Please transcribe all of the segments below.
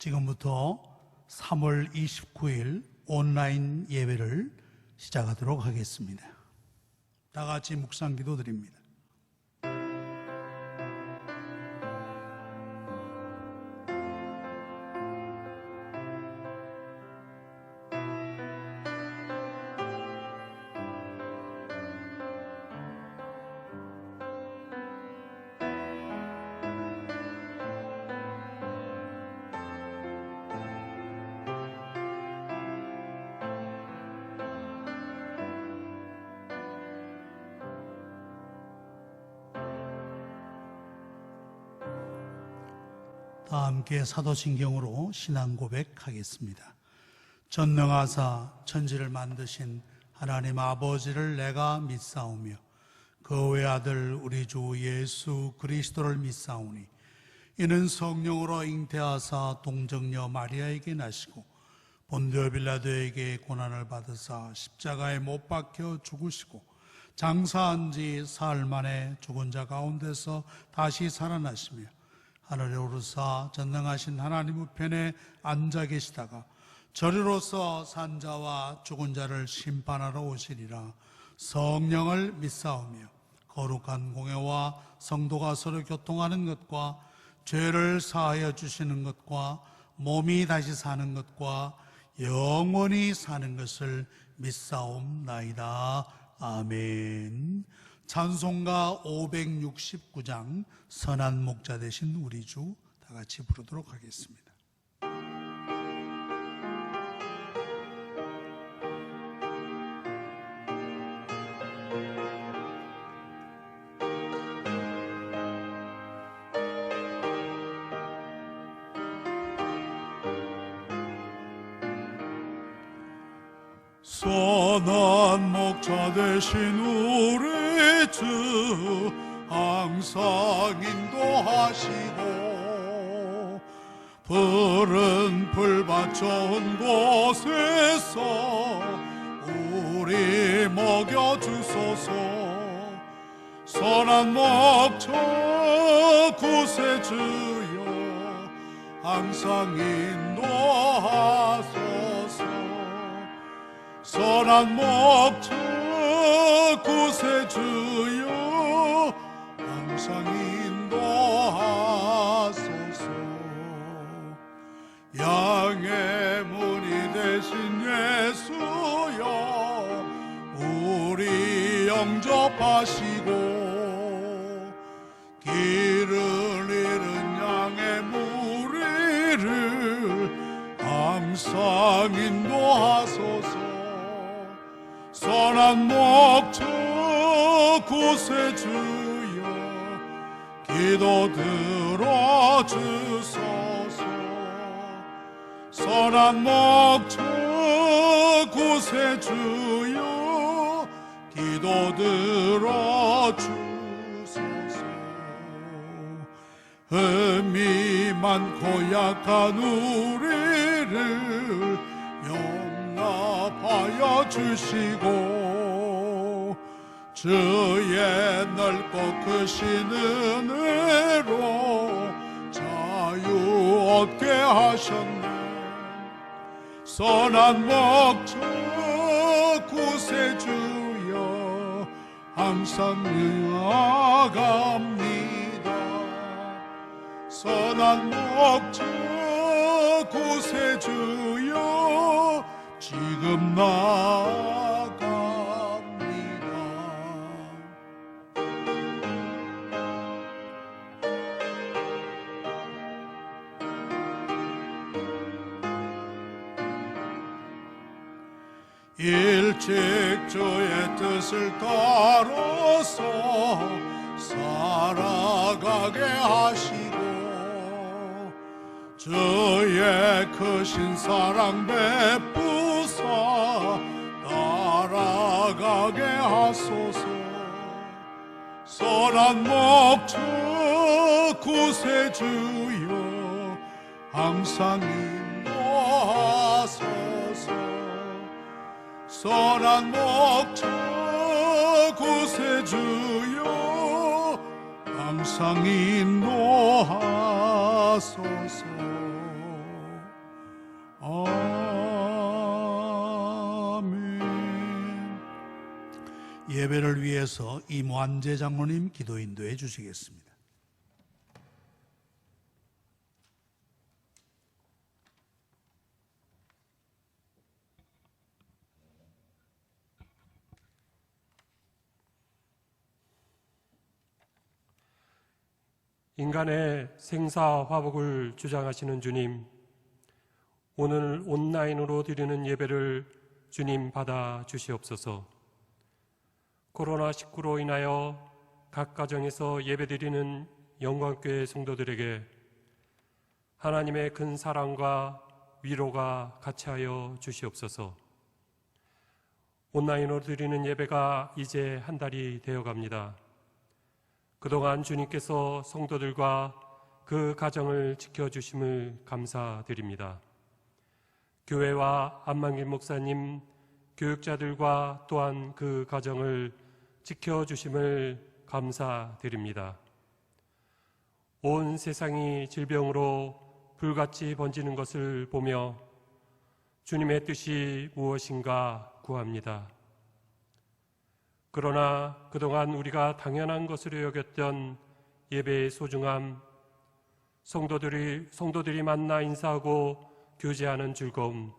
지금부터 3월 29일 온라인 예배를 시작하도록 하겠습니다. 다 같이 묵상 기도드립니다. 다 함께 사도신경으로 신앙 고백하겠습니다. 전능하사 천지를 만드신 하나님 아버지를 내가 믿사오며 그 외아들 우리 주 예수 그리스도를 믿사오니 이는 성령으로 잉태하사 동정녀 마리아에게 나시고 본디오 빌라도에게 고난을 받으사 십자가에 못 박혀 죽으시고 장사한 지 사흘 만에 죽은 자 가운데서 다시 살아나시며 하늘에 오르사 전능하신 하나님 우편에 앉아 계시다가 저리로서 산 자와 죽은 자를 심판하러 오시리라. 성령을 믿사오며 거룩한 공회와 성도가 서로 교통하는 것과 죄를 사하여 주시는 것과 몸이 다시 사는 것과 영원히 사는 것을 믿사옵나이다. 아멘. 찬송가 569장 선한 목자 되신 우리 주 다 같이 부르도록 하겠습니다. 선한 목자 되신 우리 주 항상 인도하시고 푸른 풀밭 좋은 곳에서 우리 먹여주소서. 선한 목자 구세주여 항상 인도하소서. 선한 목자 구세주여 항상 인도하소서. 양의 문이 되신 예수여 우리 영접하시고 길을 잃은 양의 무리를 항상 인도하소서. 선한 목자 구세주여 기도 들어주소서. 선한 목자 구세주여 기도 들어주소서. 흠이 많고 약한 우리를 용납하여 주시고 주의 넓고 크신 은혜로 자유 얻게 하셨네. 선한 목자 구세주여 항상 나아갑니다. 선한 목자 구세주여 지금 나아갑니다. 일찍 주의 뜻을 따라서 살아가게 하시고 주의 크신 사랑 베푸사 따라가게 하소서. 선한 목자 구세주여 항상 인도하소서. 선한 목자 구세주여 항상 인도하소서. 예배를 위해서 임완재 장로님 기도 인도해 주시겠습니다. 인간의 생사화복을 주장하시는 주님, 오늘 온라인으로 드리는 예배를 주님 받아 주시옵소서. 코로나19로 인하여 각 가정에서 예배드리는 영광교회 성도들에게 하나님의 큰 사랑과 위로가 같이하여 주시옵소서. 온라인으로 드리는 예배가 이제 한 달이 되어갑니다. 그동안 주님께서 성도들과 그 가정을 지켜주심을 감사드립니다. 교회와 안만길 목사님, 교육자들과 또한 그 가정을 지켜주심을 감사드립니다. 온 세상이 질병으로 불같이 번지는 것을 보며 주님의 뜻이 무엇인가 구합니다. 그러나 그동안 우리가 당연한 것으로 여겼던 예배의 소중함, 성도들이 만나 인사하고 교제하는 즐거움,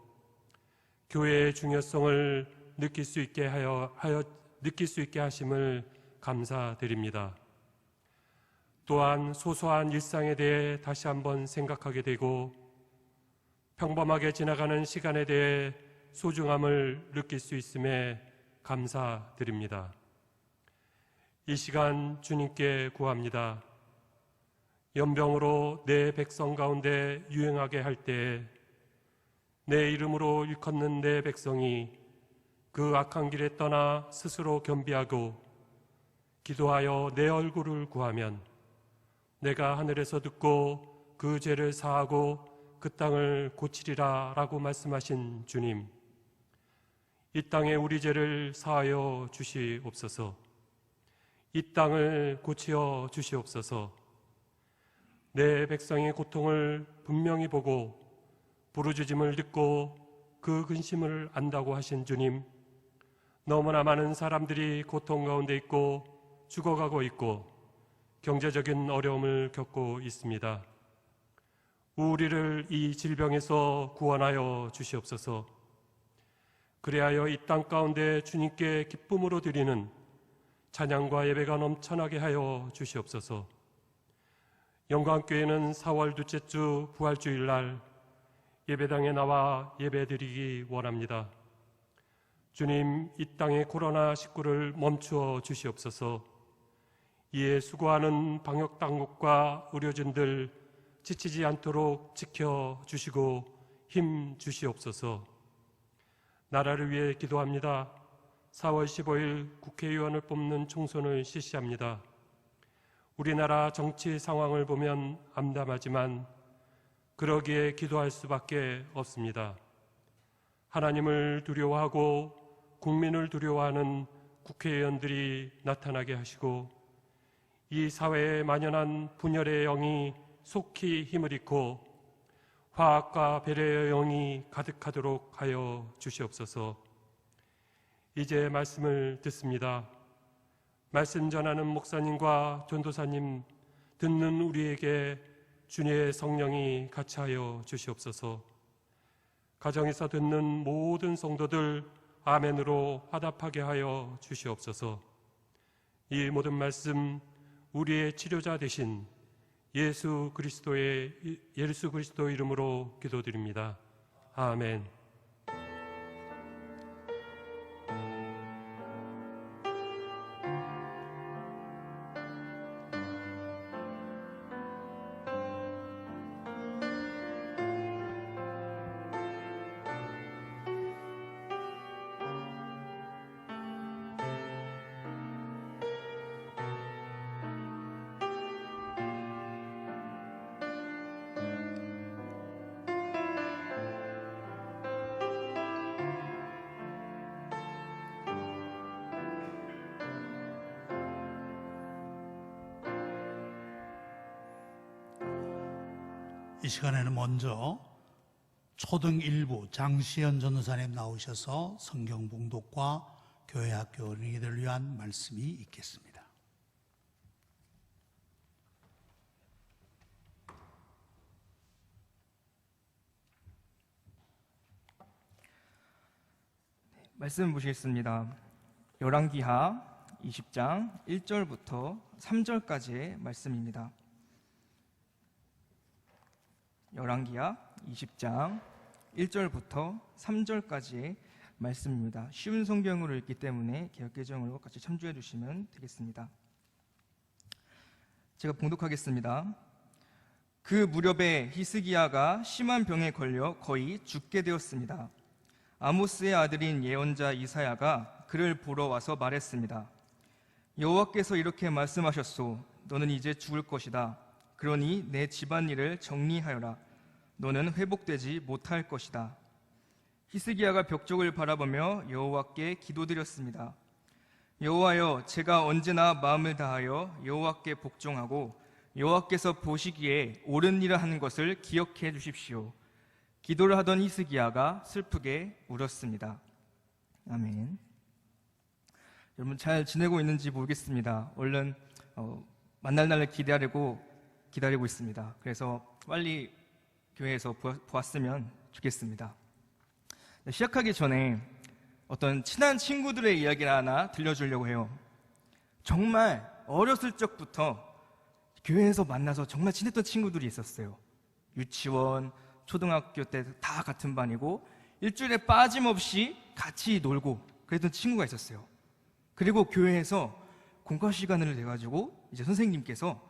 교회의 중요성을 느낄 수 있게 하심을 감사드립니다. 또한 소소한 일상에 대해 다시 한번 생각하게 되고 평범하게 지나가는 시간에 대해 소중함을 느낄 수 있음에 감사드립니다. 이 시간 주님께 구합니다. 연병으로 내 백성 가운데 유행하게 할 때에 내 이름으로 일컫는 내 백성이 그 악한 길에 떠나 스스로 겸비하고 기도하여 내 얼굴을 구하면 내가 하늘에서 듣고 그 죄를 사하고 그 땅을 고치리라 라고 말씀하신 주님, 이 땅에 우리 죄를 사하여 주시옵소서. 이 땅을 고치어 주시옵소서. 내 백성의 고통을 분명히 보고 부르짖음을 듣고 그 근심을 안다고 하신 주님, 너무나 많은 사람들이 고통 가운데 있고 죽어가고 있고 경제적인 어려움을 겪고 있습니다. 우리를 이 질병에서 구원하여 주시옵소서. 그리하여 이 땅 가운데 주님께 기쁨으로 드리는 찬양과 예배가 넘쳐나게 하여 주시옵소서. 영광교회는 4월 둘째 주 부활주일날 예배당에 나와 예배드리기 원합니다. 주님, 이 땅의 코로나19를 멈추어 주시옵소서. 이에 수고하는 방역당국과 의료진들 지치지 않도록 지켜주시고 힘 주시옵소서. 나라를 위해 기도합니다. 4월 15일 국회의원을 뽑는 총선을 실시합니다. 우리나라 정치 상황을 보면 암담하지만 그러기에 기도할 수밖에 없습니다. 하나님을 두려워하고 국민을 두려워하는 국회의원들이 나타나게 하시고 이 사회에 만연한 분열의 영이 속히 힘을 잃고 화학과 배려의 영이 가득하도록 하여 주시옵소서. 이제 말씀을 듣습니다. 말씀 전하는 목사님과 전도사님, 듣는 우리에게 주님의 성령이 같이하여 주시옵소서. 가정에서 듣는 모든 성도들 아멘으로 화답하게 하여 주시옵소서. 이 모든 말씀 우리의 치료자 되신 예수 그리스도 이름으로 기도드립니다. 아멘. 이 시간에는 먼저 초등 1부 장시현 전도사님 나오셔서 성경 봉독과 교회 학교 어린이들을 위한 말씀이 있겠습니다. 말씀 보시겠습니다. 열왕기하 20장 1절부터 3절까지의 말씀입니다. 열왕기하 20장 1절부터 3절까지의 말씀입니다. 쉬운 성경으로 읽기 때문에 개역개정으로 같이 참조해 주시면 되겠습니다. 제가 봉독하겠습니다. 그 무렵에 히스기야가 심한 병에 걸려 거의 죽게 되었습니다. 아모스의 아들인 예언자 이사야가 그를 보러 와서 말했습니다. 여호와께서 이렇게 말씀하셨소. 너는 이제 죽을 것이다. 그러니 내 집안일을 정리하여라. 너는 회복되지 못할 것이다. 히스기야가 벽쪽을 바라보며 여호와께 기도드렸습니다. 여호와여, 제가 언제나 마음을 다하여 여호와께 복종하고 여호와께서 보시기에 옳은 일을 하는 것을 기억해 주십시오. 기도를 하던 히스기야가 슬프게 울었습니다. 아멘. 여러분 잘 지내고 있는지 모르겠습니다. 얼른 만날 날을 기다리고 있습니다. 그래서 빨리 교회에서 보았으면 좋겠습니다. 시작하기 전에 어떤 친한 친구들의 이야기를 하나 들려주려고 해요. 정말 어렸을 적부터 교회에서 만나서 정말 친했던 친구들이 있었어요. 유치원, 초등학교 때 다 같은 반이고 일주일에 빠짐없이 같이 놀고 그랬던 친구가 있었어요. 그리고 교회에서 공과 시간을 내가지고 이제 선생님께서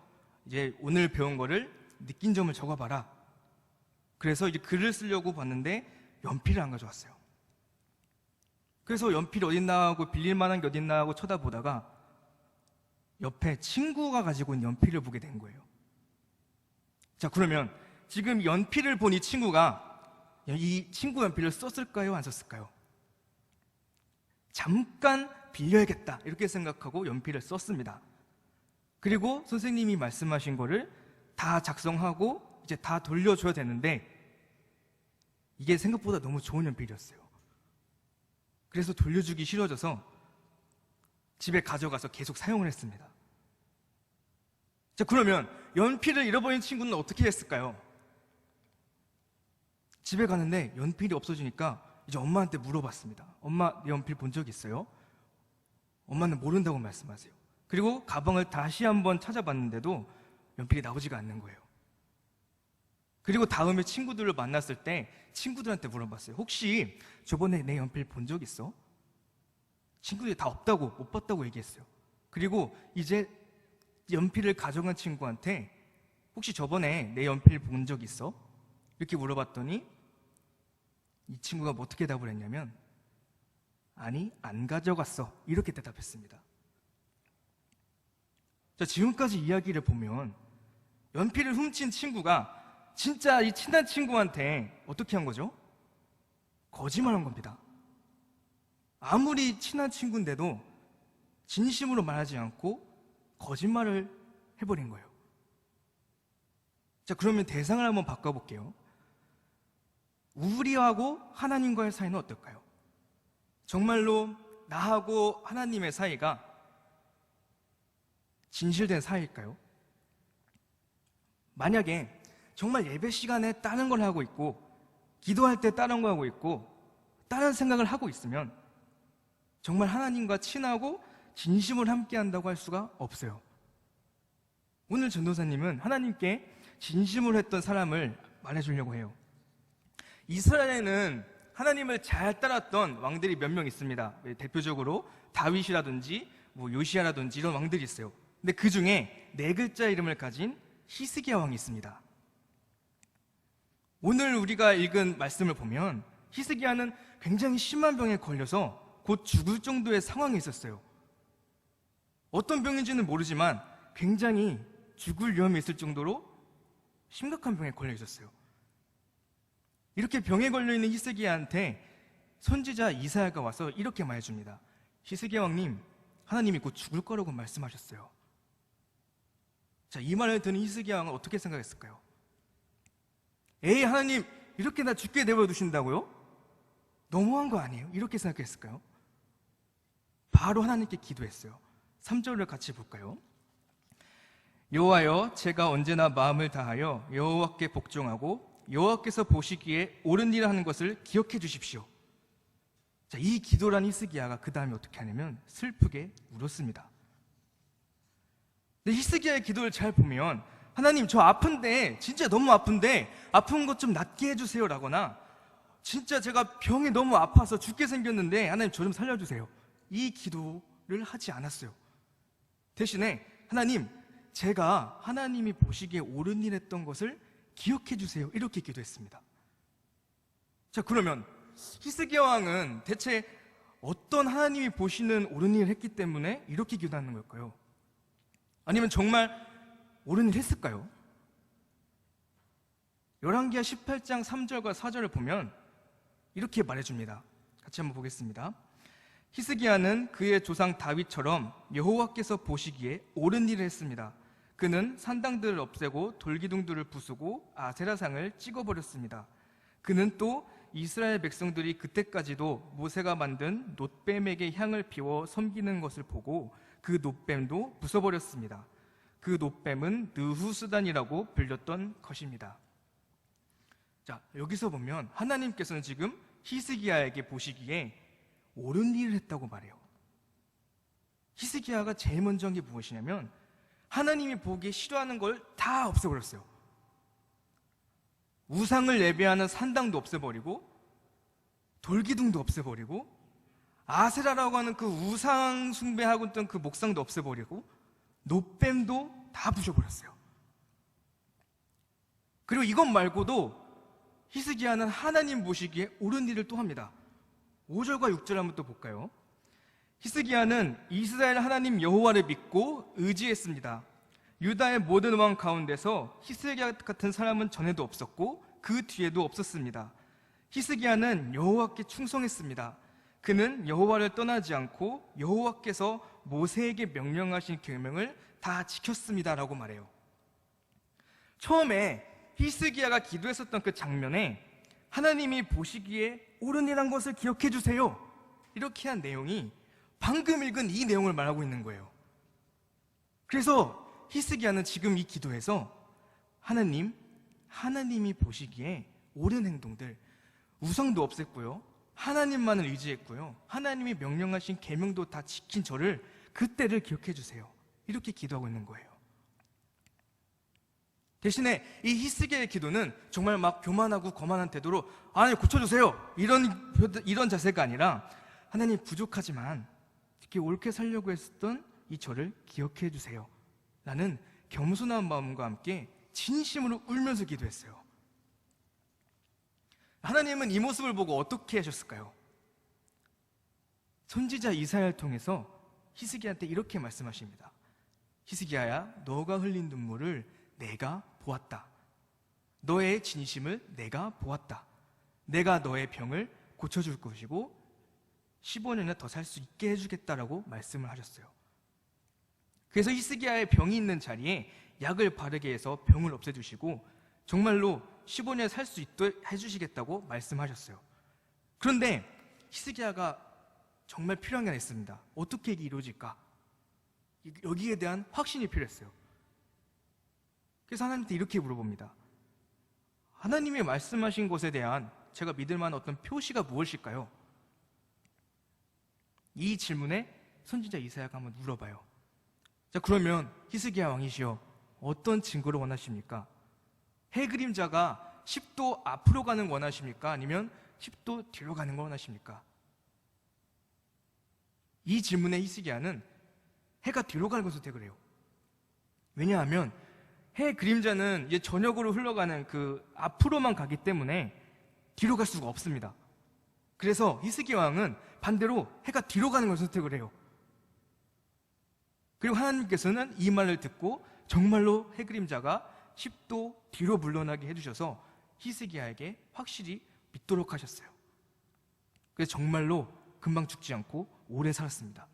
이제 오늘 배운 거를 느낀 점을 적어봐라. 그래서 이제 글을 쓰려고 봤는데 연필을 안 가져왔어요. 그래서 연필이 어딨나 하고 빌릴 만한 게 어딨나 하고 쳐다보다가 옆에 친구가 가지고 있는 연필을 보게 된 거예요. 자, 그러면 지금 연필을 본 이 친구가 이 친구 연필을 썼을까요? 안 썼을까요? 잠깐 빌려야겠다 이렇게 생각하고 연필을 썼습니다. 그리고 선생님이 말씀하신 거를 다 작성하고 이제 다 돌려줘야 되는데 이게 생각보다 너무 좋은 연필이었어요. 그래서 돌려주기 싫어져서 집에 가져가서 계속 사용을 했습니다. 자, 그러면 연필을 잃어버린 친구는 어떻게 했을까요? 집에 가는데 연필이 없어지니까 이제 엄마한테 물어봤습니다. 엄마, 내 연필 본 적 있어요? 엄마는 모른다고 말씀하세요. 그리고 가방을 다시 한번 찾아봤는데도 연필이 나오지가 않는 거예요. 그리고 다음에 친구들을 만났을 때 친구들한테 물어봤어요. 혹시 저번에 내 연필 본 적 있어? 친구들이 다 없다고, 못 봤다고 얘기했어요. 그리고 이제 연필을 가져간 친구한테 혹시 저번에 내 연필 본 적 있어? 이렇게 물어봤더니 이 친구가 뭐 어떻게 답을 했냐면 아니, 안 가져갔어. 이렇게 대답했습니다. 자, 지금까지 이야기를 보면 연필을 훔친 친구가 진짜 이 친한 친구한테 어떻게 한 거죠? 거짓말한 겁니다. 아무리 친한 친구인데도 진심으로 말하지 않고 거짓말을 해버린 거예요. 자, 그러면 대상을 한번 바꿔볼게요. 우리하고 하나님과의 사이는 어떨까요? 정말로 나하고 하나님의 사이가 진실된 사이일까요? 만약에 정말 예배 시간에 다른 걸 하고 있고 기도할 때 다른 거 하고 있고 다른 생각을 하고 있으면 정말 하나님과 친하고 진심으로 함께 한다고 할 수가 없어요. 오늘 전도사님은 하나님께 진심으로 했던 사람을 말해주려고 해요. 이스라엘에는 하나님을 잘 따랐던 왕들이 몇 명 있습니다. 대표적으로 다윗이라든지 요시야라든지 이런 왕들이 있어요. 근데 그 중에 4글자 이름을 가진 히스기야 왕이 있습니다. 오늘 우리가 읽은 말씀을 보면 히스기야는 굉장히 심한 병에 걸려서 곧 죽을 정도의 상황에 있었어요. 어떤 병인지는 모르지만 굉장히 죽을 위험이 있을 정도로 심각한 병에 걸려 있었어요. 이렇게 병에 걸려 있는 히스기야한테 선지자 이사야가 와서 이렇게 말해줍니다. 히스기야 왕님, 하나님이 곧 죽을 거라고 말씀하셨어요. 자, 이 말을 듣는 히스기야 왕은 어떻게 생각했을까요? 에이, 하나님, 이렇게 나 죽게 내버려 두신다고요? 너무한 거 아니에요? 이렇게 생각했을까요? 바로 하나님께 기도했어요. 3절을 같이 볼까요? 여호와여, 제가 언제나 마음을 다하여 여호와께 복종하고 여호와께서 보시기에 옳은 일을 하는 것을 기억해 주십시오. 자, 이 기도란 히스기야가 그 다음에 어떻게 하냐면 슬프게 울었습니다. 근데 히스기야의 기도를 잘 보면 하나님, 저 아픈데, 진짜 너무 아픈데 아픈 것 좀 낫게 해주세요 라거나, 진짜 제가 병이 너무 아파서 죽게 생겼는데 하나님 저 좀 살려주세요, 이 기도를 하지 않았어요. 대신에 하나님, 제가 하나님이 보시기에 옳은 일 했던 것을 기억해 주세요, 이렇게 기도했습니다. 자, 그러면 히스기야 왕은 대체 어떤 하나님이 보시는 옳은 일을 했기 때문에 이렇게 기도하는 걸까요? 아니면 정말 옳은 일 했을까요? 열왕기하 18장 3절과 4절을 보면 이렇게 말해줍니다. 같이 한번 보겠습니다. 히스기야는 그의 조상 다윗처럼 여호와께서 보시기에 옳은 일을 했습니다. 그는 산당들을 없애고 돌기둥들을 부수고 아세라상을 찍어버렸습니다. 그는 또 이스라엘 백성들이 그때까지도 모세가 만든 놋뱀에게 향을 피워 섬기는 것을 보고 그 놋뱀도 부숴버렸습니다. 그 놋뱀은 느후스단이라고 불렸던 것입니다. 자, 여기서 보면 하나님께서는 지금 히스기야에게 보시기에 옳은 일을 했다고 말해요. 히스기야가 제일 먼저 한 게 무엇이냐면 하나님이 보기에 싫어하는 걸 다 없애버렸어요. 우상을 예배하는 산당도 없애버리고 돌기둥도 없애버리고 아세라라고 하는 그 우상 숭배하고 있던 그 목상도 없애버리고 놋뱀도 다 부셔버렸어요. 그리고 이것 말고도 히스기야는 하나님 보시기에 옳은 일을 또 합니다. 5절과 6절 한번 또 볼까요? 히스기야는 이스라엘 하나님 여호와를 믿고 의지했습니다. 유다의 모든 왕 가운데서 히스기야 같은 사람은 전에도 없었고 그 뒤에도 없었습니다. 히스기야는 여호와께 충성했습니다. 그는 여호와를 떠나지 않고 여호와께서 모세에게 명령하신 계명을 다 지켰습니다 라고 말해요. 처음에 히스기야가 기도했었던 그 장면에 하나님이 보시기에 옳은 일한 것을 기억해 주세요, 이렇게 한 내용이 방금 읽은 이 내용을 말하고 있는 거예요. 그래서 히스기야는 지금 이 기도에서 하나님이 보시기에 옳은 행동들, 우상도 없앴고요, 하나님만을 의지했고요, 하나님이 명령하신 계명도 다 지킨 저를, 그때를 기억해 주세요, 이렇게 기도하고 있는 거예요. 대신에 이 히스기야의 기도는 정말 막 교만하고 거만한 태도로 하나님 고쳐주세요, 이런 자세가 아니라 하나님 부족하지만 특히 옳게 살려고 했었던 이 저를 기억해 주세요 라는 겸손한 마음과 함께 진심으로 울면서 기도했어요. 하나님은 이 모습을 보고 어떻게 하셨을까요? 선지자 이사야를 통해서 히스기야한테 이렇게 말씀하십니다. 히스기야야, 너가 흘린 눈물을 내가 보았다. 너의 진심을 내가 보았다. 내가 너의 병을 고쳐줄 것이고 15년이나 더 살 수 있게 해주겠다라고 말씀을 하셨어요. 그래서 히스기야의 병이 있는 자리에 약을 바르게 해서 병을 없애주시고 정말로 15년 살 수 있도록 해주시겠다고 말씀하셨어요. 그런데 히스기야가 정말 필요한 게 하나 있습니다. 어떻게 이게 이루어질까? 여기에 대한 확신이 필요했어요. 그래서 하나님한테 이렇게 물어봅니다. 하나님이 말씀하신 것에 대한 제가 믿을 만한 어떤 표시가 무엇일까요? 이 질문에 선지자 이사야가 한번 물어봐요. 자, 그러면 히스기야 왕이시여, 어떤 증거를 원하십니까? 해 그림자가 10도 앞으로 가는 거 원하십니까? 아니면 10도 뒤로 가는 거 원하십니까? 이 질문에 히스기야는 해가 뒤로 가는 것을 선택을 해요. 왜냐하면 해 그림자는 이제 저녁으로 흘러가는 그 앞으로만 가기 때문에 뒤로 갈 수가 없습니다. 그래서 히스기야 왕은 반대로 해가 뒤로 가는 걸 선택을 해요. 그리고 하나님께서는 이 말을 듣고 정말로 해 그림자가 10도 뒤로 물러나게 해주셔서 히스기야에게 확실히 믿도록 하셨어요. 그래서 정말로 금방 죽지 않고 오래 살았습니다.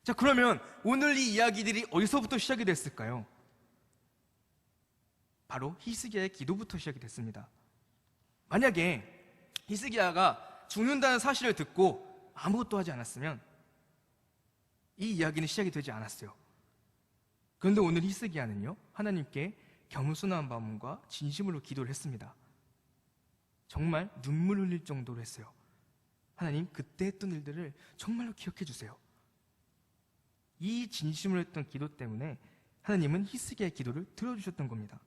자, 그러면 오늘 이 이야기들이 어디서부터 시작이 됐을까요? 바로 히스기야의 기도부터 시작이 됐습니다. 만약에 히스기야가 죽는다는 사실을 듣고 아무것도 하지 않았으면 이 이야기는 시작이 되지 않았어요. 그런데 오늘 히스기야는요, 하나님께 겸손한 마음과 진심으로 기도를 했습니다. 정말 눈물 흘릴 정도로 했어요. 하나님, 그때 했던 일들을 정말로 기억해 주세요. 이 진심으로 했던 기도 때문에 하나님은 히스기야의 기도를 들어주셨던 겁니다.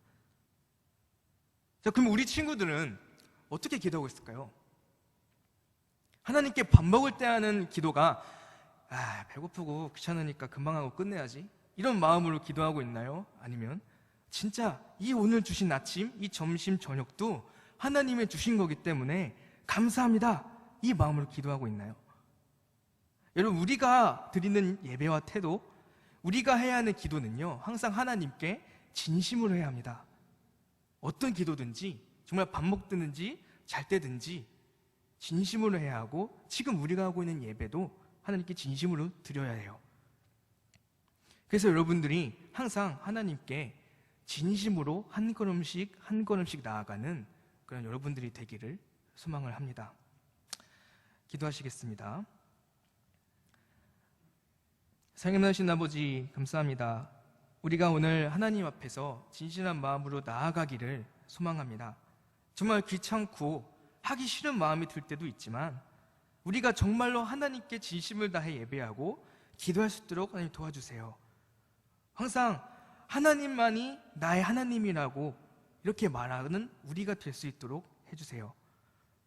자, 그럼 우리 친구들은 어떻게 기도하고 있을까요? 하나님께 밥 먹을 때 하는 기도가 배고프고 귀찮으니까 금방 하고 끝내야지, 이런 마음으로 기도하고 있나요? 아니면 진짜 이 오늘 주신 아침, 이 점심, 저녁도 하나님의 주신 거기 때문에 감사합니다, 이 마음으로 기도하고 있나요? 여러분, 우리가 드리는 예배와 태도, 우리가 해야 하는 기도는요, 항상 하나님께 진심으로 해야 합니다. 어떤 기도든지, 정말 밥 먹든지 잘 때든지 진심으로 해야 하고, 지금 우리가 하고 있는 예배도 하나님께 진심으로 드려야 해요. 그래서 여러분들이 항상 하나님께 진심으로 한 걸음씩 한 걸음씩 나아가는 그런 여러분들이 되기를 소망을 합니다. 기도하시겠습니다. 사랑하신 아버지, 감사합니다. 우리가 오늘 하나님 앞에서 진실한 마음으로 나아가기를 소망합니다. 정말 귀찮고 하기 싫은 마음이 들 때도 있지만 우리가 정말로 하나님께 진심을 다해 예배하고 기도할 수 있도록 하나님 도와주세요. 항상 하나님만이 나의 하나님이라고 이렇게 말하는 우리가 될 수 있도록 해주세요.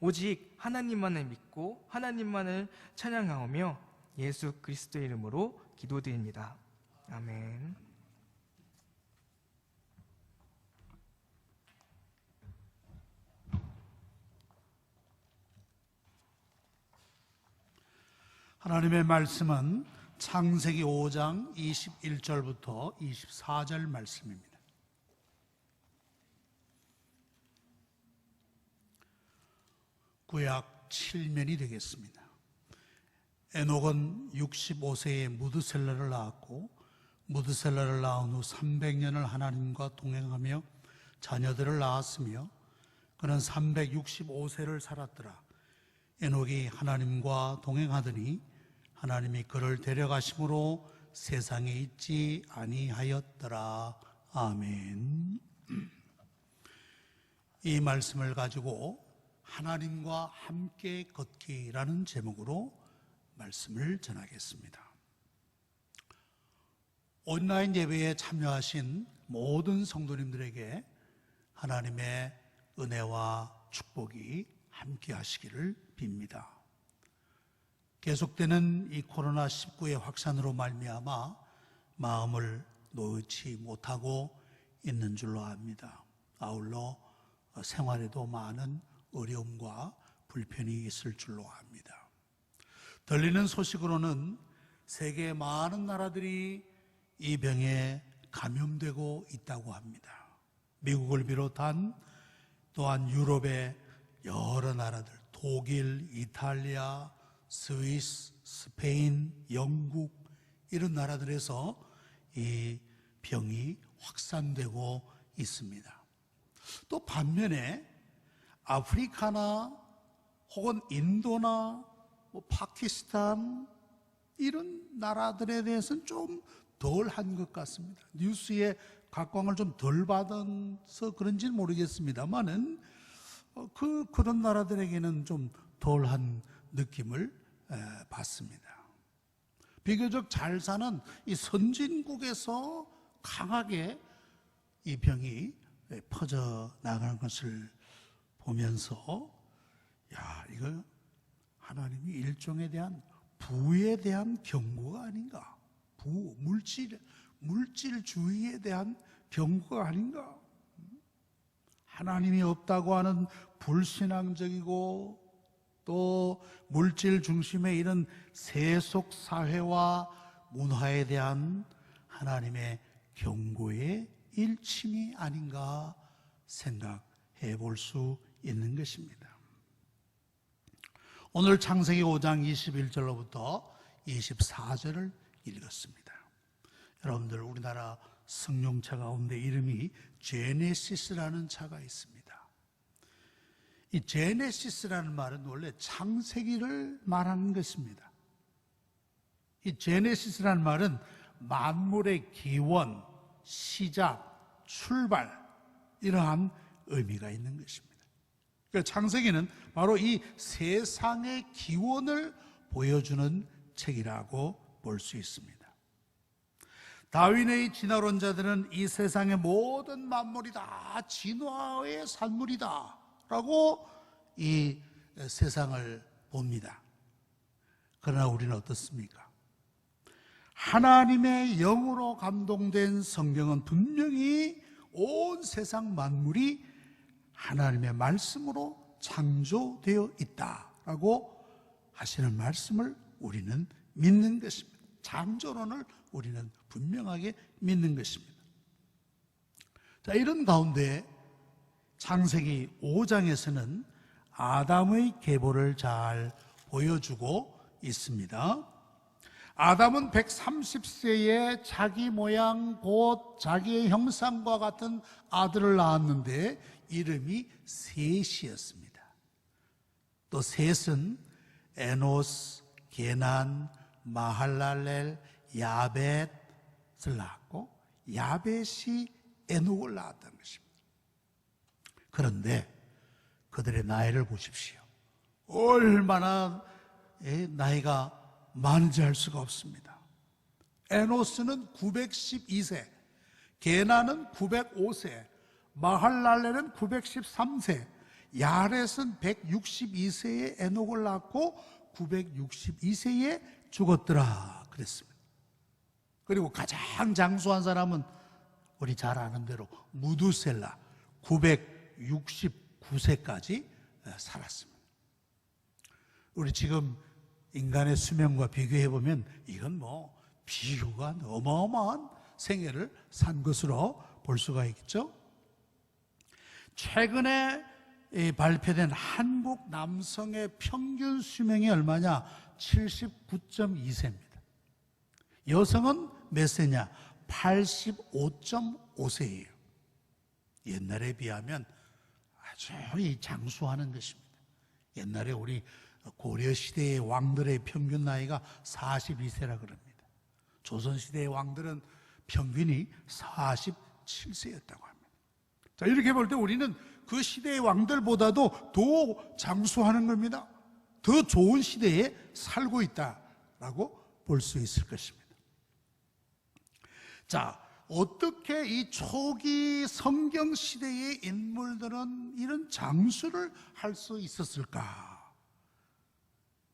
오직 하나님만을 믿고 하나님만을 찬양하오며 예수 그리스도의 이름으로 기도드립니다. 아멘. 하나님의 말씀은 창세기 5장 21절부터 24절 말씀입니다. 구약 7면이 되겠습니다. 에녹은 65세에 무드셀라를 낳았고, 무드셀라를 낳은 후 300년을 하나님과 동행하며 자녀들을 낳았으며, 그는 365세를 살았더라. 에녹이 하나님과 동행하더니 하나님이 그를 데려가심으로 세상에 있지 아니하였더라. 아멘. 이 말씀을 가지고 하나님과 함께 걷기라는 제목으로 말씀을 전하겠습니다. 온라인 예배에 참여하신 모든 성도님들에게 하나님의 은혜와 축복이 함께 하시기를 빕니다. 계속되는 이 코로나19의 확산으로 말미암아 마음을 놓지 못하고 있는 줄로 압니다. 아울러 생활에도 많은 어려움과 불편이 있을 줄로 압니다. 들리는 소식으로는 세계의 많은 나라들이 이 병에 감염되고 있다고 합니다. 미국을 비롯한 또한 유럽의 여러 나라들, 독일, 이탈리아, 스위스, 스페인, 영국, 이런 나라들에서 이 병이 확산되고 있습니다. 또 반면에 아프리카나 혹은 인도나 파키스탄 이런 나라들에 대해서는 좀 덜한 것 같습니다. 뉴스에 각광을 좀 덜 받아서 그런지는 모르겠습니다만은 그런 나라들에게는 좀 덜한 느낌을 받습니다. 비교적 잘 사는 이 선진국에서 강하게 이 병이 퍼져 나가는 것을 보면서 이거 하나님이 일종에 대한 부에 대한 경고가 아닌가, 물질주의에 대한 경고가 아닌가. 하나님이 없다고 하는 불신앙적이고 또 물질 중심의 이런 세속 사회와 문화에 대한 하나님의 경고의 일침이 아닌가 생각해 볼 수 있는 것입니다. 오늘 창세기 5장 21절로부터 24절을 읽었습니다. 여러분들, 우리나라 성령차 가운데 이름이 제네시스라는 차가 있습니다. 이 제네시스라는 말은 원래 창세기를 말하는 것입니다. 이 제네시스라는 말은 만물의 기원, 시작, 출발, 이러한 의미가 있는 것입니다. 그러니까 창세기는 바로 이 세상의 기원을 보여주는 책이라고 볼 수 있습니다. 다윈의 진화론자들은 이 세상의 모든 만물이 다 진화의 산물이다 라고 이 세상을 봅니다. 그러나 우리는 어떻습니까? 하나님의 영으로 감동된 성경은 분명히 온 세상 만물이 하나님의 말씀으로 창조되어 있다라고 하시는 말씀을 우리는 믿는 것입니다. 창조론을 우리는 분명하게 믿는 것입니다. 자, 이런 가운데 창세기 5장에서는 아담의 계보를 잘 보여주고 있습니다. 아담은 130세에 자기 모양 곧 자기의 형상과 같은 아들을 낳았는데 이름이 셋이었습니다. 또 셋은 에노스, 게난, 마할랄렐, 야벳을 낳았고 야벳이 에녹을 낳았다는 것입니다. 그런데 그들의 나이를 보십시오. 얼마나 나이가 많은지 알 수가 없습니다. 에노스는 912세, 게나는 905세, 마할랄렐은 913세, 야렛은 162세에 에녹을 낳고 962세에 죽었더라 그랬습니다. 그리고 가장 장수한 사람은 우리 잘 아는 대로 무두셀라 969세까지 살았습니다. 우리 지금 인간의 수명과 비교해 보면 이건 뭐 비교가 어마어마한 생애를 산 것으로 볼 수가 있겠죠. 최근에 발표된 한국 남성의 평균 수명이 얼마냐? 79.2세입니다. 여성은 몇 세냐? 85.5세예요. 옛날에 비하면 아주 장수하는 것입니다. 옛날에 우리 고려시대의 왕들의 평균 나이가 42세라 그럽니다. 조선시대의 왕들은 평균이 47세였다고 합니다. 자, 이렇게 볼 때 우리는 그 시대의 왕들보다도 더 장수하는 겁니다. 더 좋은 시대에 살고 있다라고 볼 수 있을 것입니다. 자, 어떻게 이 초기 성경 시대의 인물들은 이런 장수를 할 수 있었을까?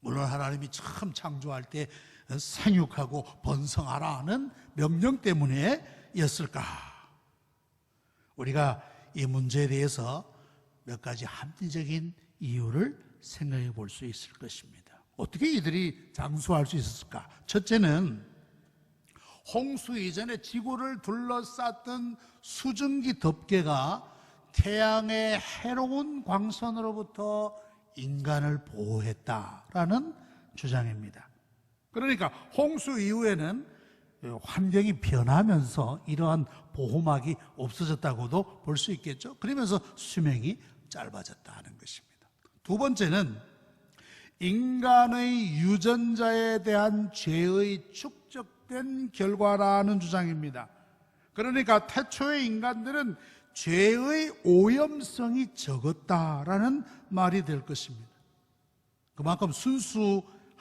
물론 하나님이 처음 창조할 때 생육하고 번성하라 하는 명령 때문에였을까? 우리가 이 문제에 대해서 몇 가지 합리적인 이유를 생각해 볼 수 있을 것입니다. 어떻게 이들이 장수할 수 있었을까? 첫째는 홍수 이전에 지구를 둘러쌌던 수증기 덮개가 태양의 해로운 광선으로부터 인간을 보호했다라는 주장입니다. 그러니까 홍수 이후에는 환경이 변하면서 이러한 보호막이 없어졌다고도 볼 수 있겠죠. 그러면서 수명이 짧아졌다는 것입니다. 두 번째는 인간의 유전자에 대한 죄의 축적된 결과라는 주장입니다. 그러니까 태초의 인간들은 죄의 오염성이 적었다라는 말이 될 것입니다. 그만큼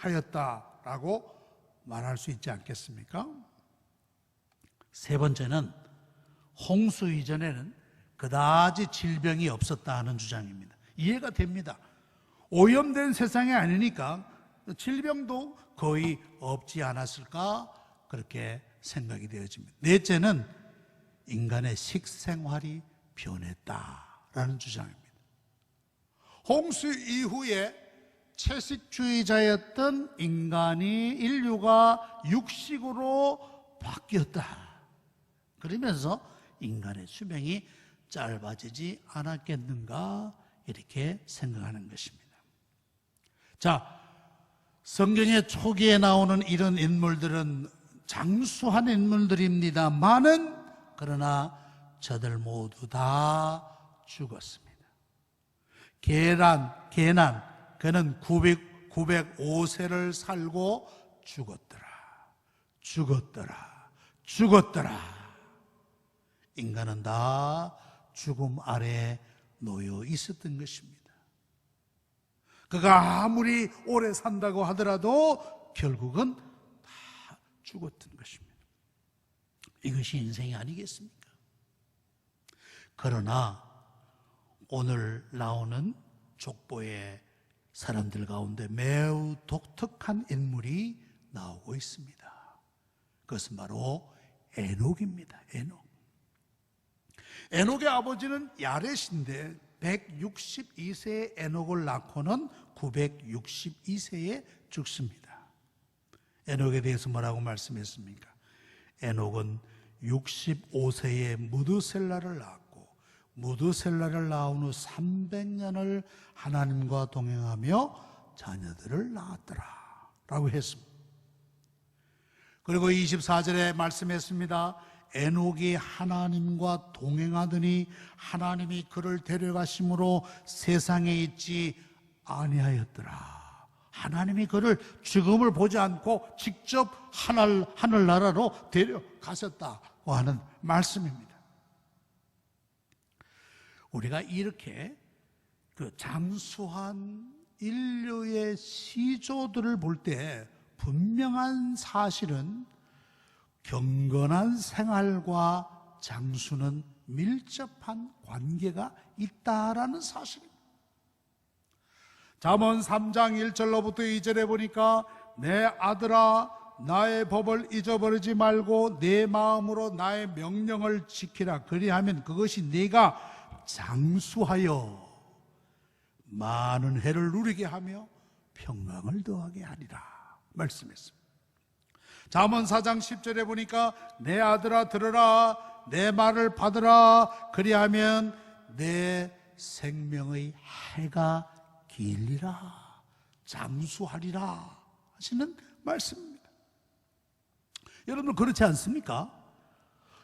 순수하였다라고 말할 수 있지 않겠습니까? 세 번째는 홍수 이전에는 그다지 질병이 없었다 하는 주장입니다. 이해가 됩니다. 오염된 세상이 아니니까 질병도 거의 없지 않았을까 그렇게 생각이 되어집니다. 넷째는 인간의 식생활이 변했다라는 주장입니다. 홍수 이후에 채식주의자였던 인류가 육식으로 바뀌었다. 그러면서 인간의 수명이 짧아지지 않았겠는가 이렇게 생각하는 것입니다. 자, 성경의 초기에 나오는 이런 인물들은 장수한 인물들입니다만은 그러나 저들 모두 다 죽었습니다. 게난 그는 905세를 살고 죽었더라. 인간은 다 죽음 아래 놓여 있었던 것입니다. 그가 아무리 오래 산다고 하더라도 결국은 다 죽었던 것입니다. 이것이 인생이 아니겠습니까? 그러나 오늘 나오는 족보의 사람들 가운데 매우 독특한 인물이 나오고 있습니다. 그것은 바로 에녹입니다. 에녹의 아버지는 야렛인데 162세에 에녹을 낳고는 962세에 죽습니다. 에녹에 대해서 뭐라고 말씀했습니까? 에녹은 65세에 무드셀라를 낳았고 무드셀라를 낳은 후 300년을 하나님과 동행하며 자녀들을 낳았더라 라고 했습니다. 그리고 24절에 말씀했습니다. 에녹이 하나님과 동행하더니 하나님이 그를 데려가심으로 세상에 있지 아니하였더라. 하나님이 그를 죽음을 보지 않고 직접 하늘나라로 데려가셨다고 하는 말씀입니다. 우리가 이렇게 그 장수한 인류의 시조들을 볼 때 분명한 사실은 경건한 생활과 장수는 밀접한 관계가 있다라는 사실입니다. 잠언 3장 1절로부터 2절에 보니까 내 아들아 나의 법을 잊어버리지 말고 내 마음으로 나의 명령을 지키라. 그리하면 그것이 네가 장수하여 많은 해를 누리게 하며 평강을 더하게 하리라 말씀했습니다. 잠언 4장 10절에 보니까 내 아들아 들으라 내 말을 받으라 그리하면 내 생명의 해가 길리라 장수하리라 하시는 말씀입니다. 여러분 그렇지 않습니까?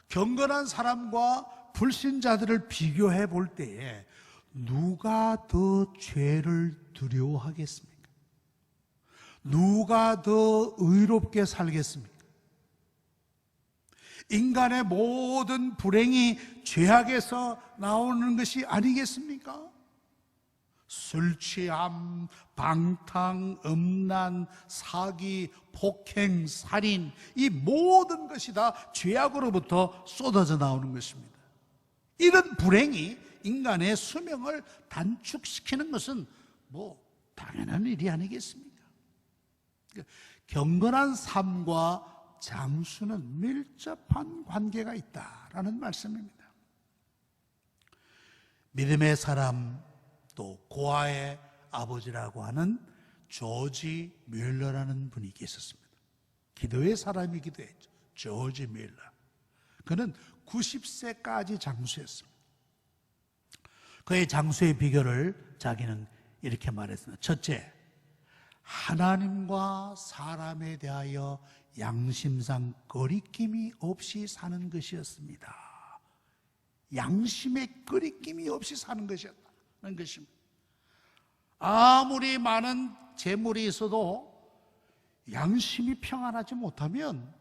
경건한 사람과 불신자들을 비교해 볼 때에 누가 더 죄를 두려워하겠습니까? 누가 더 의롭게 살겠습니까? 인간의 모든 불행이 죄악에서 나오는 것이 아니겠습니까? 술 취함, 방탕, 음란, 사기, 폭행, 살인 이 모든 것이 다 죄악으로부터 쏟아져 나오는 것입니다. 이런 불행이 인간의 수명을 단축시키는 것은 당연한 일이 아니겠습니까? 경건한 삶과 장수는 밀접한 관계가 있다라는 말씀입니다. 믿음의 사람 또 고아의 아버지라고 하는 조지 뮬러라는 분이 계셨습니다. 기도의 사람이기도 했죠. 조지 뮬러. 그는 90세까지 장수했습니다. 그의 장수의 비결을 자기는 이렇게 말했습니다. 첫째, 하나님과 사람에 대하여 양심상 거리낌이 없이 사는 것이었습니다. 양심에 거리낌이 없이 사는 것이었다는 것입니다. 아무리 많은 재물이 있어도 양심이 평안하지 못하면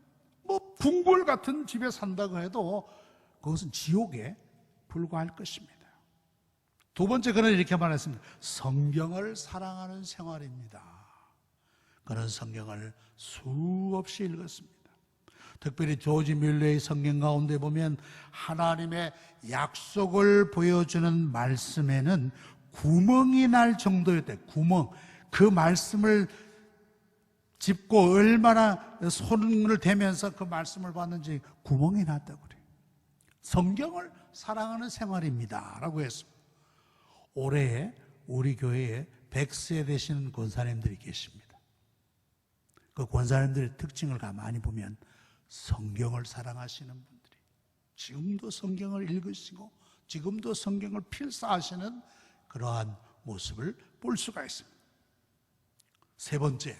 궁궐 같은 집에 산다고 해도 그것은 지옥에 불과할 것입니다. 두 번째, 그는 이렇게 말했습니다. 성경을 사랑하는 생활입니다. 그는 성경을 수없이 읽었습니다. 특별히 조지 뮬러의 성경 가운데 보면 하나님의 약속을 보여주는 말씀에는 구멍이 날 정도였대. 구멍. 그 말씀을 짚고 얼마나 손을 대면서 그 말씀을 봤는지 구멍이 났다고 그래요. 성경을 사랑하는 생활입니다 라고 했습니다. 올해 우리 교회에 100세 되시는 권사님들이 계십니다. 그 권사님들의 특징을 가만히 보면 성경을 사랑하시는 분들이 지금도 성경을 읽으시고 지금도 성경을 필사하시는 그러한 모습을 볼 수가 있습니다. 세 번째,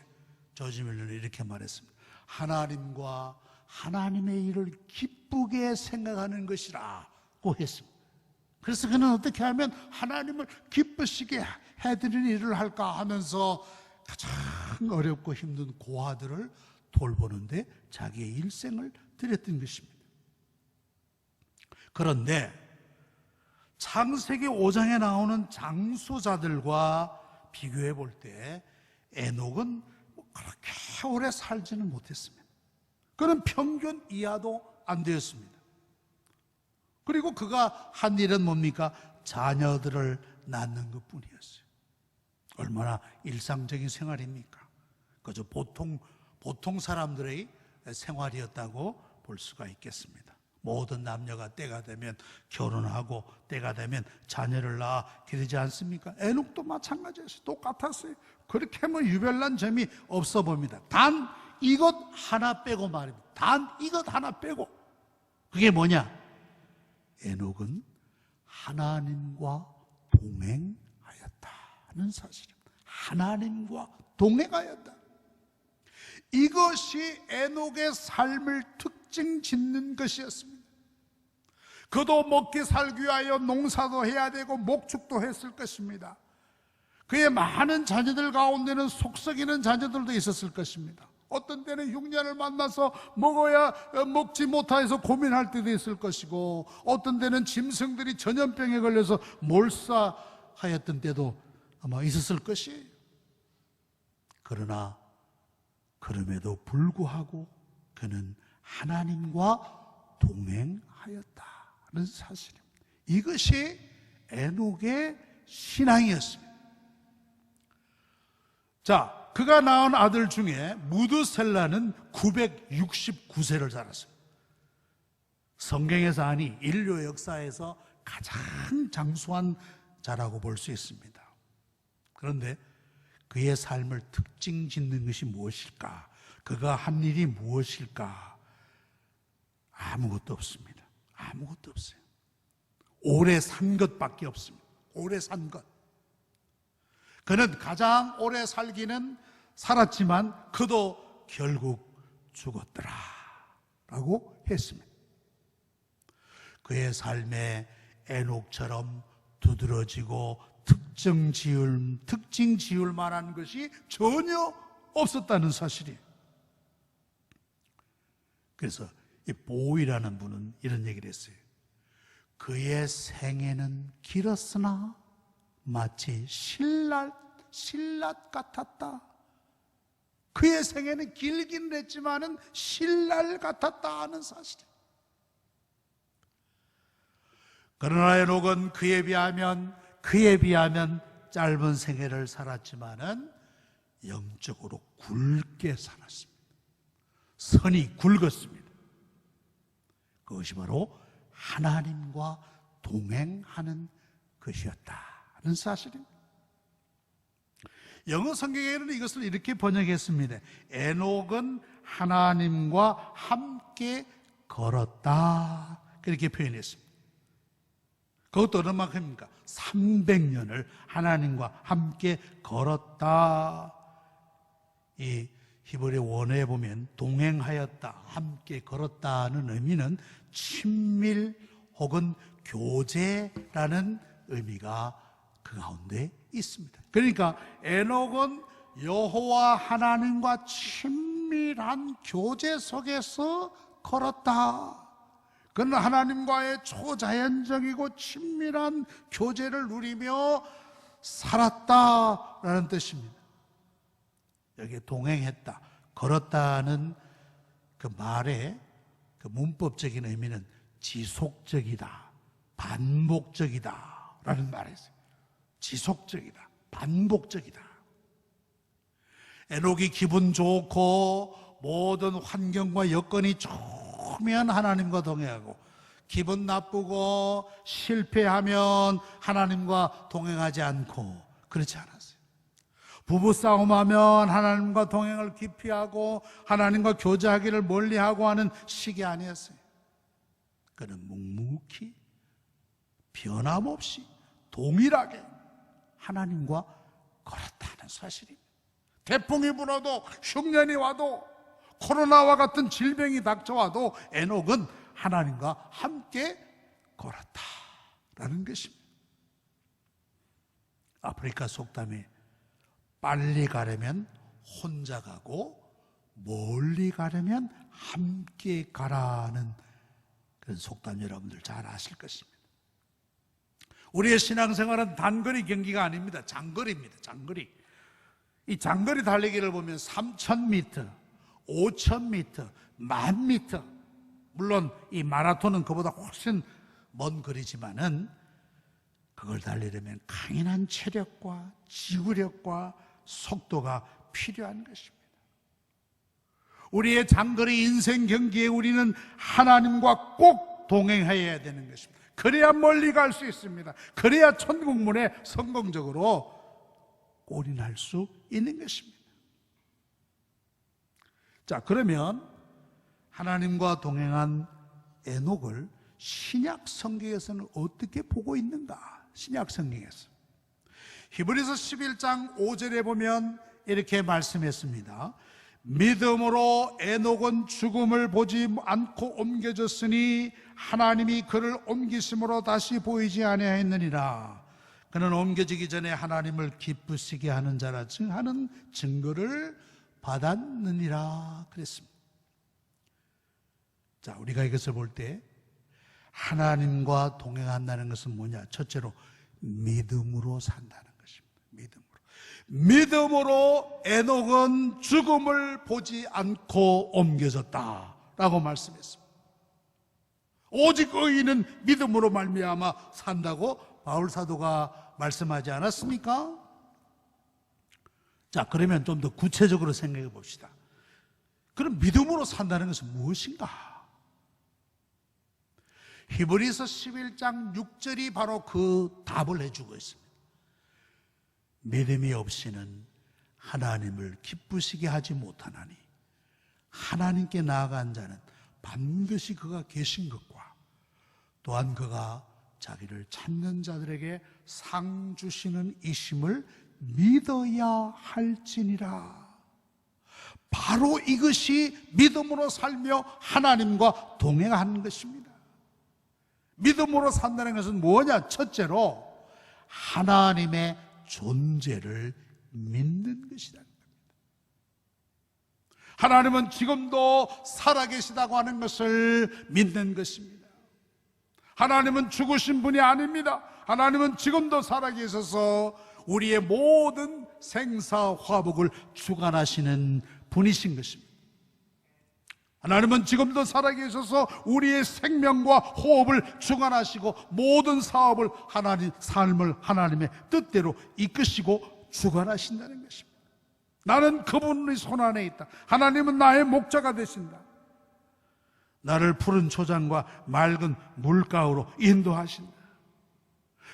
조지 뮬러는 이렇게 말했습니다. 하나님과 하나님의 일을 기쁘게 생각하는 것이라고 했습니다. 그래서 그는 어떻게 하면 하나님을 기쁘시게 해드리는 일을 할까 하면서 가장 어렵고 힘든 고아들을 돌보는데 자기의 일생을 들였던 것입니다. 그런데 창세기 5장에 나오는 장수자들과 비교해 볼 때 에녹은 그렇게 오래 살지는 못했습니다. 그는 평균 이하도 안 되었습니다. 그리고 그가 한 일은 뭡니까? 자녀들을 낳는 것뿐이었어요. 얼마나 일상적인 생활입니까? 그저 보통 사람들의 생활이었다고 볼 수가 있겠습니다. 모든 남녀가 때가 되면 결혼하고 때가 되면 자녀를 낳아 그러지 않습니까? 에녹도 마찬가지였어요. 똑같았어요. 그렇게 유별난 점이 없어 봅니다. 단 이것 하나 빼고 말입니다. 단 이것 하나 빼고. 그게 뭐냐? 에녹은 하나님과 동행하였다는 사실입니다. 하나님과 동행하였다. 이것이 에녹의 삶을 특징 짓는 것이었습니다. 그도 먹기 살기 위하여 농사도 해야 되고 목축도 했을 것입니다. 그의 많은 자녀들 가운데는 속썩이는 자녀들도 있었을 것입니다. 어떤 때는 흉년을 만나서 먹어야 먹지 못해서 고민할 때도 있을 것이고, 어떤 때는 짐승들이 전염병에 걸려서 몰사하였던 때도 아마 있었을 것이에요. 그러나 그럼에도 불구하고 그는 하나님과 동행하였다는 사실입니다. 이것이 에녹의 신앙이었습니다. 자, 그가 낳은 아들 중에 무드셀라는 969세를 살았어요. 성경에서 아니 인류 역사에서 가장 장수한 자라고 볼 수 있습니다. 그런데 그의 삶을 특징 짓는 것이 무엇일까? 그가 한 일이 무엇일까? 아무것도 없습니다. 아무것도 없어요. 오래 산 것밖에 없습니다. 오래 산 것. 그는 가장 오래 살기는 살았지만 그도 결국 죽었더라 라고 했습니다. 그의 삶에 에녹처럼 두드러지고 특징 지을 만한 것이 전혀 없었다는 사실이에요. 그래서 이 보이라는 분은 이런 얘기를 했어요. 그의 생애는 길었으나 마치 신랏 같았다. 그의 생애는 길긴 했지만은 신랄 같았다 하는 사실이에요. 그러나 에녹은 그에 비하면 짧은 생애를 살았지만은 영적으로 굵게 살았습니다. 선이 굵었습니다. 그것이 바로 하나님과 동행하는 것이었다는 사실입니다. 영어 성경에는 이것을 이렇게 번역했습니다. 에녹은 하나님과 함께 걸었다. 그렇게 표현했습니다. 그것도 얼마만큼입니까? 300년을 하나님과 함께 걸었다. 이 히브리 원어에 보면 동행하였다, 함께 걸었다는 의미는 친밀 혹은 교제라는 의미가 그 가운데 있습니다. 그러니까 에녹은 여호와 하나님과 친밀한 교제 속에서 걸었다. 그는 하나님과의 초자연적이고 친밀한 교제를 누리며 살았다라는 뜻입니다. 여기에 동행했다, 걸었다는 그 말의 그 문법적인 의미는 지속적이다, 반복적이다 라는 말이 있어요. 지속적이다, 반복적이다. 에녹이 기분 좋고 모든 환경과 여건이 좋으면 하나님과 동행하고, 기분 나쁘고 실패하면 하나님과 동행하지 않고 그렇지 않았어요. 부부싸움하면 하나님과 동행을 기피하고 하나님과 교제하기를 멀리하고 하는 식이 아니었어요. 그는 묵묵히 변함없이 동일하게 하나님과 걸었다는 사실입니다. 태풍이 불어도 흉년이 와도 코로나와 같은 질병이 닥쳐와도 에녹은 하나님과 함께 걸었다. 라는 것입니다. 아프리카 속담에 빨리 가려면 혼자 가고 멀리 가려면 함께 가라는 그런 속담 여러분들 잘 아실 것입니다. 우리의 신앙생활은 단거리 경기가 아닙니다. 장거리입니다. 장거리. 이 장거리 달리기를 보면 3,000m, 5,000m, 10,000m, 물론 이 마라톤은 그보다 훨씬 먼 거리지만은 그걸 달리려면 강인한 체력과 지구력과 속도가 필요한 것입니다. 우리의 장거리 인생 경기에 우리는 하나님과 꼭 동행해야 되는 것입니다. 그래야 멀리 갈 수 있습니다. 그래야 천국문에 성공적으로 올인할 수 있는 것입니다. 자, 그러면 하나님과 동행한 에녹을 신약 성경에서는 어떻게 보고 있는가? 신약 성경에서 히브리서 11장 5절에 보면 이렇게 말씀했습니다. 믿음으로 에녹은 죽음을 보지 않고 옮겨졌으니 하나님이 그를 옮기심으로 다시 보이지 아니하였느니라. 그는 옮겨지기 전에 하나님을 기쁘시게 하는 자라 하는 증거를 받았느니라 그랬습니다. 자, 우리가 이것을 볼 때 하나님과 동행한다는 것은 뭐냐? 첫째로 믿음으로 산다는 것입니다. 믿음으로 에녹은 죽음을 보지 않고 옮겨졌다라고 말씀했습니다. 오직 의인은 믿음으로 말미암아 산다고 바울 사도가 말씀하지 않았습니까? 자, 그러면 좀 더 구체적으로 생각해 봅시다. 그럼 믿음으로 산다는 것은 무엇인가? 히브리서 11장 6절이 바로 그 답을 해주고 있습니다. 믿음이 없이는 하나님을 기쁘시게 하지 못하나니 하나님께 나아간 자는 반드시 그가 계신 것과 또한 그가 자기를 찾는 자들에게 상 주시는 이심을 믿어야 할지니라. 바로 이것이 믿음으로 살며 하나님과 동행하는 것입니다. 믿음으로 산다는 것은 뭐냐? 첫째로 하나님의 존재를 믿는 것이다. 하나님은 지금도 살아계시다고 하는 것을 믿는 것입니다. 하나님은 죽으신 분이 아닙니다. 하나님은 지금도 살아계셔서 우리의 모든 생사화복을 주관하시는 분이신 것입니다. 하나님은 지금도 살아계셔서 우리의 생명과 호흡을 주관하시고 모든 사업을 삶을 하나님의 뜻대로 이끄시고 주관하신다는 것입니다. 나는 그분의 손안에 있다. 하나님은 나의 목자가 되신다. 나를 푸른 초장과 맑은 물가로 인도하신다.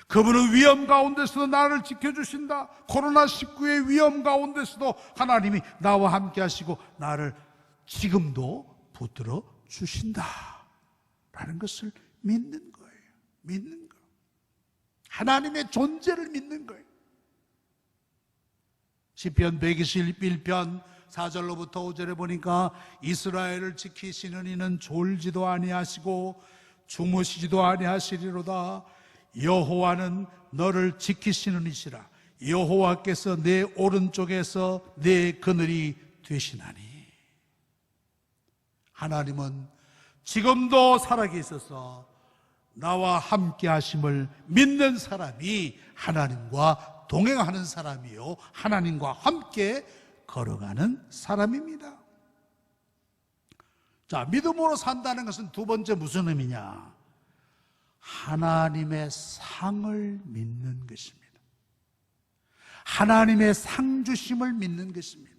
그분은 위험 가운데서도 나를 지켜주신다. 코로나19의 위험 가운데서도 하나님이 나와 함께 하시고 나를 지금도 붙들어 주신다 라는 것을 믿는 거예요. 믿는 거. 하나님의 존재를 믿는 거예요. 시편 121편 4절로부터 5절에 보니까 이스라엘을 지키시는 이는 졸지도 아니하시고 주무시지도 아니하시리로다. 여호와는 너를 지키시는 이시라. 여호와께서 내 오른쪽에서 내 그늘이 되시나니. 하나님은 지금도 살아계셔서 나와 함께 하심을 믿는 사람이 하나님과 동행하는 사람이요 하나님과 함께 걸어가는 사람입니다. 자, 믿음으로 산다는 것은 두 번째 무슨 의미냐? 하나님의 상을 믿는 것입니다. 하나님의 상 주심을 믿는 것입니다.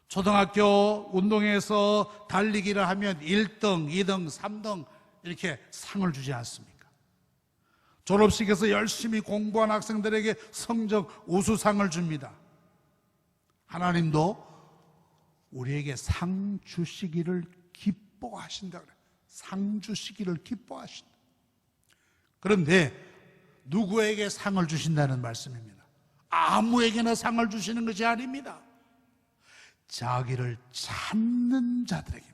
초등학교 운동회에서 달리기를 하면 1등, 2등, 3등 이렇게 상을 주지 않습니까? 졸업식에서 열심히 공부한 학생들에게 성적 우수상을 줍니다. 하나님도 우리에게 상 주시기를 기뻐하신다 그래요. 상 주시기를 기뻐하신다. 그런데 누구에게 상을 주신다는 말씀입니다. 아무에게나 상을 주시는 것이 아닙니다. 자기를 찾는 자들에게,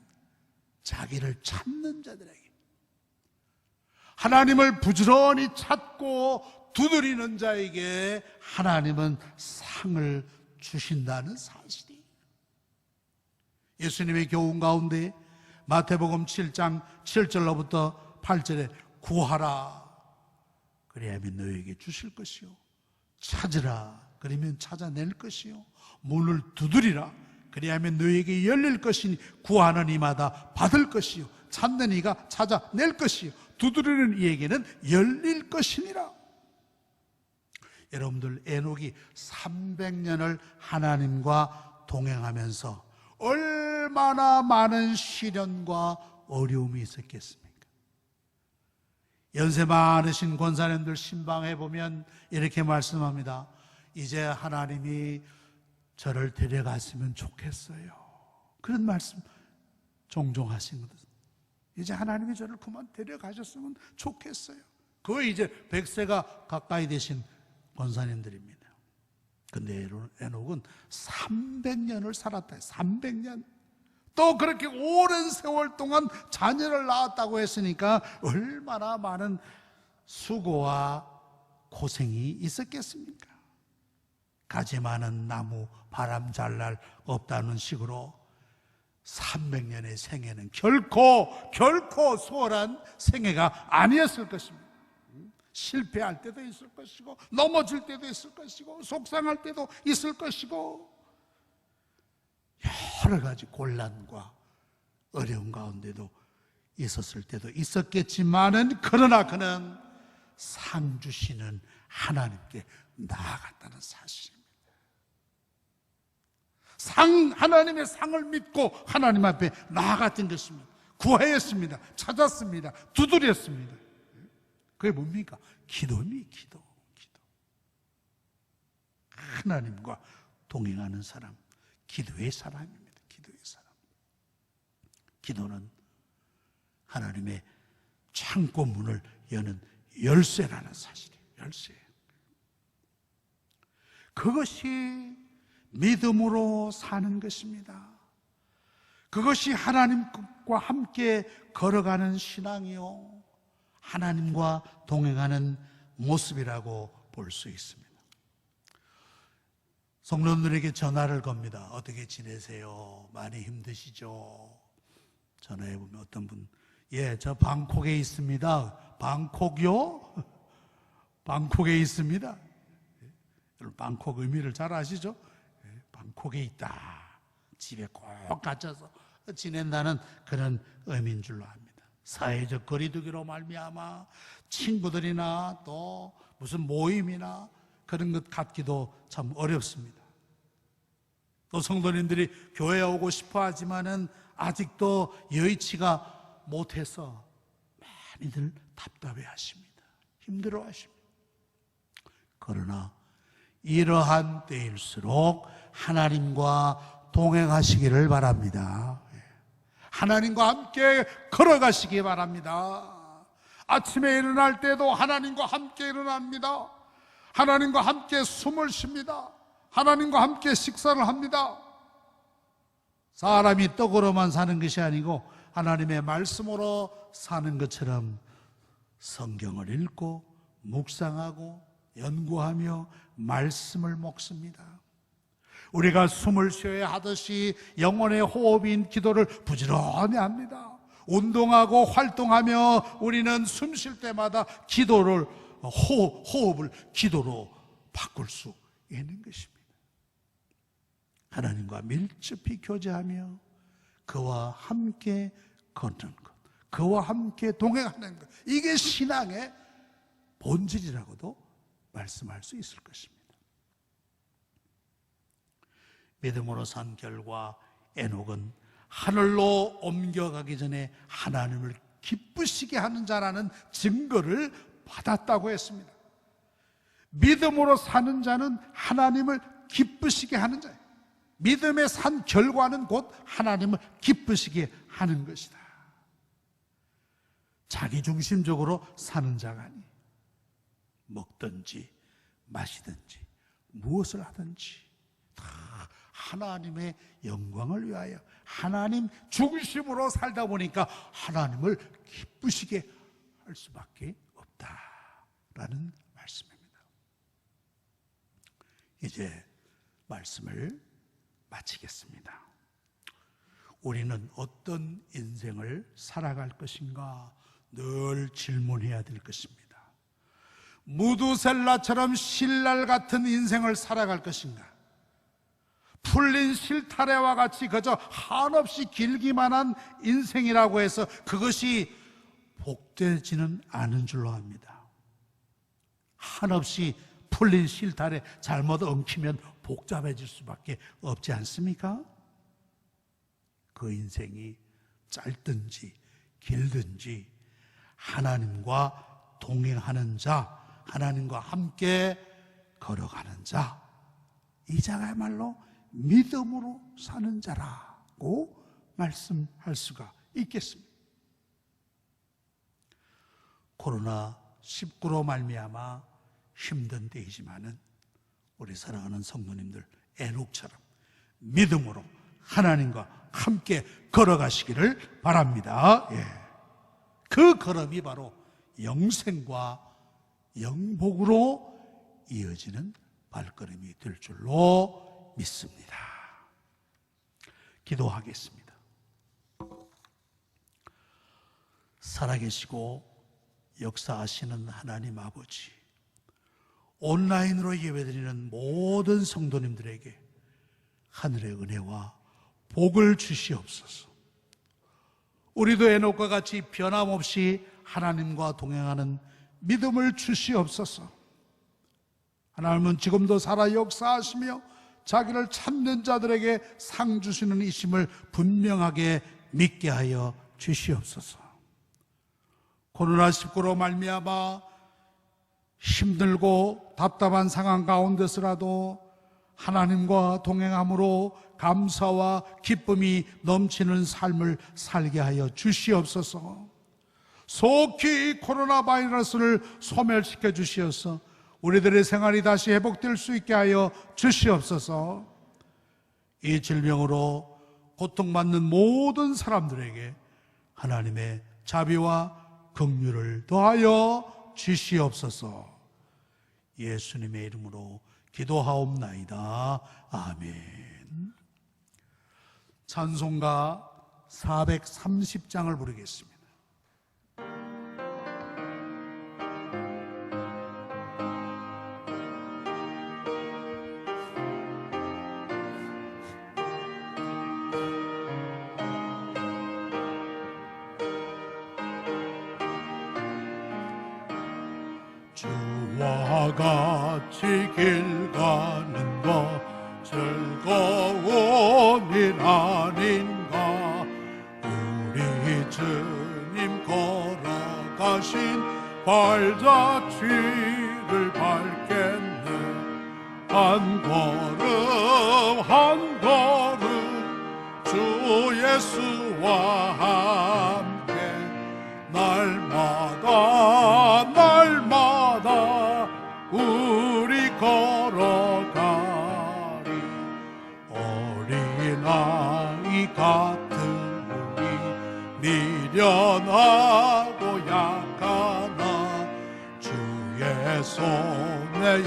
자기를 찾는 자들에게. 하나님을 부지런히 찾고 두드리는 자에게 하나님은 상을 주신다는 사실이에요. 예수님의 교훈 가운데 마태복음 7장 7절로부터 8절에 구하라 그리하면 너에게 주실 것이요, 찾으라 그러면 찾아낼 것이요, 문을 두드리라 그리하면 너에게 열릴 것이니 구하는 이마다 받을 것이요, 찾는 이가 찾아낼 것이요, 두드리는 이에게는 열릴 것이니라. 여러분들, 에녹이 300년을 하나님과 동행하면서 얼마나 많은 시련과 어려움이 있었겠습니까? 연세 많으신 권사님들 신방해 보면 이렇게 말씀합니다. 이제 하나님이 저를 데려갔으면 좋겠어요. 그런 말씀 종종 하신 거죠. 이제 하나님이 저를 그만 데려가셨으면 좋겠어요. 거의 이제 100세가 가까이 되신 권사님들입니다. 근데 에녹은 300년을 살았다. 300년. 또 그렇게 오랜 세월 동안 자녀를 낳았다고 했으니까 얼마나 많은 수고와 고생이 있었겠습니까? 가지 많은 나무 바람 잘 날 없다는 식으로 300년의 생애는 결코 수월한 생애가 아니었을 것입니다. 실패할 때도 있을 것이고, 넘어질 때도 있을 것이고, 속상할 때도 있을 것이고, 여러 가지 곤란과 어려움 가운데도 있었을 때도 있었겠지만은, 그러나 그는 상 주시는 하나님께 나아갔다는 사실입니다. 하나님의 상을 믿고 하나님 앞에 나아갔던 것입니다. 구하였습니다. 찾았습니다. 두드렸습니다. 그게 뭡니까? 기도입니다. 기도. 하나님과 동행하는 사람, 기도의 사람입니다. 기도의 사람. 기도는 하나님의 창고 문을 여는 열쇠라는 사실이에요. 열쇠. 그것이 믿음으로 사는 것입니다. 그것이 하나님과 함께 걸어가는 신앙이요, 하나님과 동행하는 모습이라고 볼 수 있습니다. 성도들에게 전화를 겁니다. 어떻게 지내세요? 많이 힘드시죠? 전화해 보면 어떤 분, 예, 저 방콕에 있습니다. 방콕요? 방콕에 있습니다. 여러분, 방콕 의미를 잘 아시죠? 방콕에 있다. 집에 꼭 갇혀서 지낸다는 그런 의미인 줄로 압니다. 사회적 거리두기로 말미암아 친구들이나 또 무슨 모임이나 그런 것 갖기도 참 어렵습니다. 또 성도님들이 교회에 오고 싶어 하지만은 아직도 여의치가 못해서 많이들 답답해 하십니다. 힘들어 하십니다. 그러나 이러한 때일수록 하나님과 동행하시기를 바랍니다. 하나님과 함께 걸어가시기 바랍니다. 아침에 일어날 때도 하나님과 함께 일어납니다. 하나님과 함께 숨을 쉽니다. 하나님과 함께 식사를 합니다. 사람이 떡으로만 사는 것이 아니고 하나님의 말씀으로 사는 것처럼 성경을 읽고 묵상하고 연구하며 말씀을 먹습니다. 우리가 숨을 쉬어야 하듯이 영혼의 호흡인 기도를 부지런히 합니다. 운동하고 활동하며 우리는 숨 쉴 때마다 기도를, 호흡을 기도로 바꿀 수 있는 것입니다. 하나님과 밀접히 교제하며 그와 함께 걷는 것, 그와 함께 동행하는 것, 이게 신앙의 본질이라고도 말씀할 수 있을 것입니다. 믿음으로 산 결과 에녹은 하늘로 옮겨가기 전에 하나님을 기쁘시게 하는 자라는 증거를 받았다고 했습니다. 믿음으로 사는 자는 하나님을 기쁘시게 하는 자예요. 믿음에 산 결과는 곧 하나님을 기쁘시게 하는 것이다. 자기중심적으로 사는 자가 아니, 먹든지 마시든지 무엇을 하든지 다 하나님의 영광을 위하여 하나님 중심으로 살다 보니까 하나님을 기쁘시게 할 수밖에 없다라는 말씀입니다. 이제 말씀을 마치겠습니다. 우리는 어떤 인생을 살아갈 것인가 늘 질문해야 될 것입니다. 무두셀라처럼 신랄 같은 인생을 살아갈 것인가, 풀린 실타래와 같이 그저 한없이 길기만 한 인생이라고 해서 그것이 복되지는 않은 줄로 압니다. 한없이 풀린 실타래 잘못 엉키면 복잡해질 수밖에 없지 않습니까? 그 인생이 짧든지 길든지 하나님과 동행하는 자, 하나님과 함께 걸어가는 자, 이 자가야말로 믿음으로 사는 자라고 말씀할 수가 있겠습니다. 코로나19로 말미암아 힘든 때이지만은 우리 사랑하는 성도님들 에녹처럼 믿음으로 하나님과 함께 걸어가시기를 바랍니다. 그 걸음이 바로 영생과 영복으로 이어지는 발걸음이 될 줄로 믿습니다. 기도하겠습니다. 살아계시고 역사하시는 하나님 아버지, 온라인으로 예배드리는 모든 성도님들에게 하늘의 은혜와 복을 주시옵소서. 우리도 에녹과 같이 변함없이 하나님과 동행하는 믿음을 주시옵소서. 하나님은 지금도 살아 역사하시며 자기를 찾는 자들에게 상 주시는 이심을 분명하게 믿게 하여 주시옵소서. 코로나19로 말미암아 힘들고 답답한 상황 가운데서라도 하나님과 동행함으로 감사와 기쁨이 넘치는 삶을 살게 하여 주시옵소서. 속히 코로나 바이러스를 소멸시켜 주시어서 우리들의 생활이 다시 회복될 수 있게 하여 주시옵소서. 이 질병으로 고통받는 모든 사람들에게 하나님의 자비와 긍휼을 더하여 주시옵소서. 예수님의 이름으로 기도하옵나이다. 아멘. 찬송가 430장을 부르겠습니다. 주와 같이 길 가는 것 즐거운 일 아닌가. 우리 주님 걸어가신 발자취를 밟겠네. 한 걸음 한 걸음 주 예수와 함께 날마다 날마다 우리 걸어가리. 어린아이 같은 우리 미련하고 약하나 주의 손에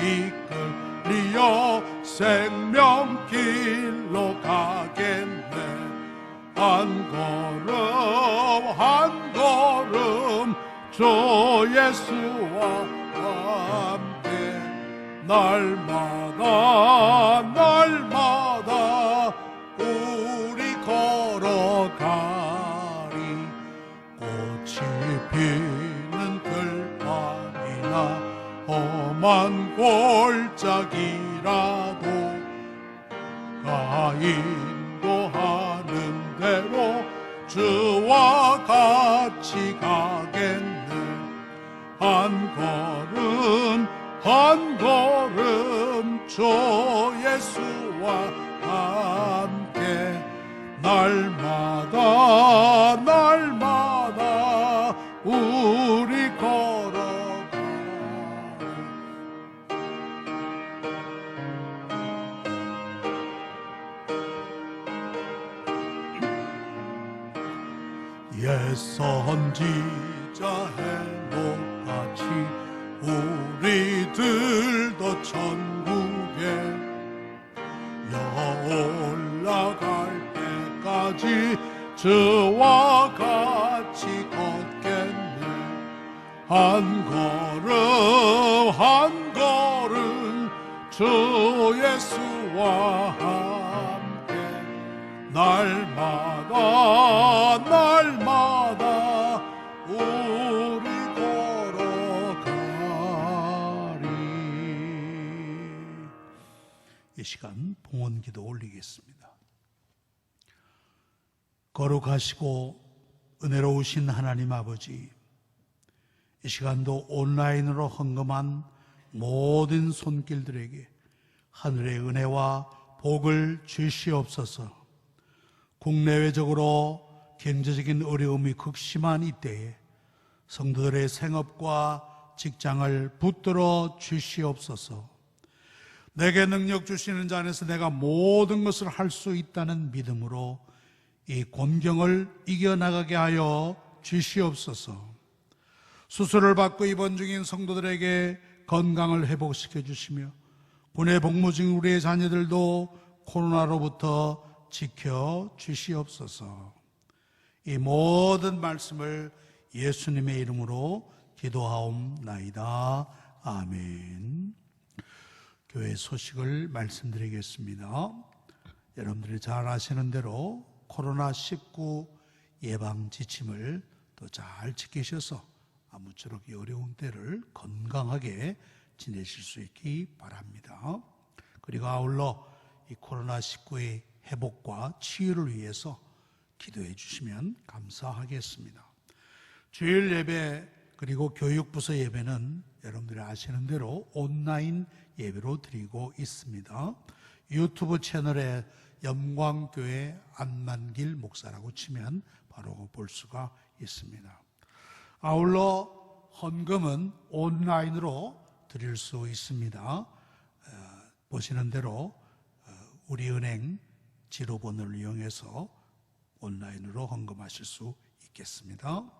이끌리어 생명길로 가겠네. 한 걸음 한 걸음 주 예수와 함께 날마다 날마다 우리 걸어가리. 꽃이 피는 들판이나 험한 골짜기라도 인도하는 대로 주와 같이 가겠네. 한 걸음 한 걸음 주 예수와 함께 날마다 날마다 우리 걸어가리. 옛 선지자 헤롯 우리들도 천국에 올라갈 때까지 저와 같이 걷겠네. 한 걸음 한 걸음 주 예수와 함께 날마다 날마다 우리 걸어가리. 이 시간 봉헌기도 올리겠습니다. 거룩하시고 은혜로우신 하나님 아버지, 이 시간도 온라인으로 헌금한 모든 손길들에게 하늘의 은혜와 복을 주시옵소서. 국내외적으로 경제적인 어려움이 극심한 이때에 성도들의 생업과 직장을 붙들어 주시옵소서. 내게 능력 주시는 자 안에서 내가 모든 것을 할 수 있다는 믿음으로 이 곤경을 이겨나가게 하여 주시옵소서. 수술을 받고 입원 중인 성도들에게 건강을 회복시켜 주시며 군에 복무 중인 우리의 자녀들도 코로나로부터 지켜 주시옵소서. 이 모든 말씀을 예수님의 이름으로 기도하옵나이다. 아멘. 교회 소식을 말씀드리겠습니다. 여러분들이 잘 아시는 대로 코로나19 예방 지침을 또 잘 지키셔서 아무쪼록 이 어려운 때를 건강하게 지내실 수 있기 바랍니다. 그리고 아울러 이 코로나19의 회복과 치유를 위해서 기도해 주시면 감사하겠습니다. 주일 예배 그리고 교육부서 예배는 여러분들이 아시는 대로 온라인 예배로 드리고 있습니다. 유튜브 채널에 영광교회 안만길 목사라고 치면 바로 볼 수가 있습니다. 아울러 헌금은 온라인으로 드릴 수 있습니다. 보시는 대로 우리은행 지로번호를 이용해서 온라인으로 헌금하실 수 있겠습니다.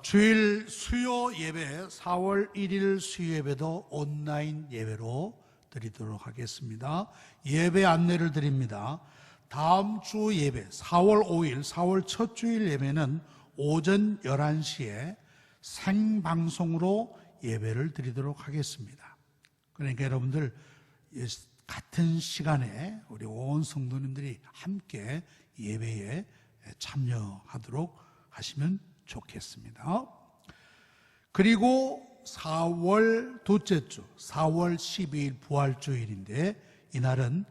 주일 수요 예배 4월 1일 수요 예배도 온라인 예배로 드리도록 하겠습니다. 예배 안내를 드립니다. 다음 주 예배 4월 5일 4월 첫 주일 예배는 오전 11시에 생방송으로 예배를 드리도록 하겠습니다. 그러니까 여러분들 같은 시간에 우리 온 성도님들이 함께 예배에 참여하도록 하시면 좋겠습니다. 그리고 4월 둘째 주 4월 12일 부활주일인데 이날은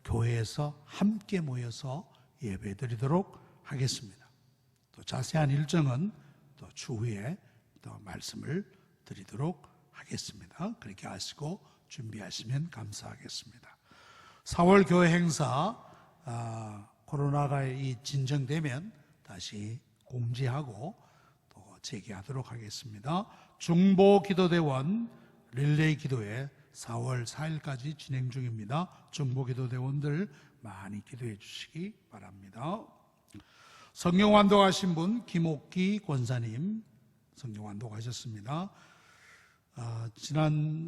교회에서 함께 모여서 예배 드리도록 하겠습니다. 또 자세한 일정은 또 추후에 또 말씀을 드리도록 하겠습니다. 그렇게 하시고 준비하시면 감사하겠습니다. 4월 교회 행사 코로나가 진정되면 다시 공지하고 또 재개하도록 하겠습니다. 중보기도대원 릴레이 기도회 4월 4일까지 진행 중입니다. 중보기도대원들 많이 기도해 주시기 바랍니다. 성령 완독하신 분 김옥기 권사님 성령 완독하셨습니다.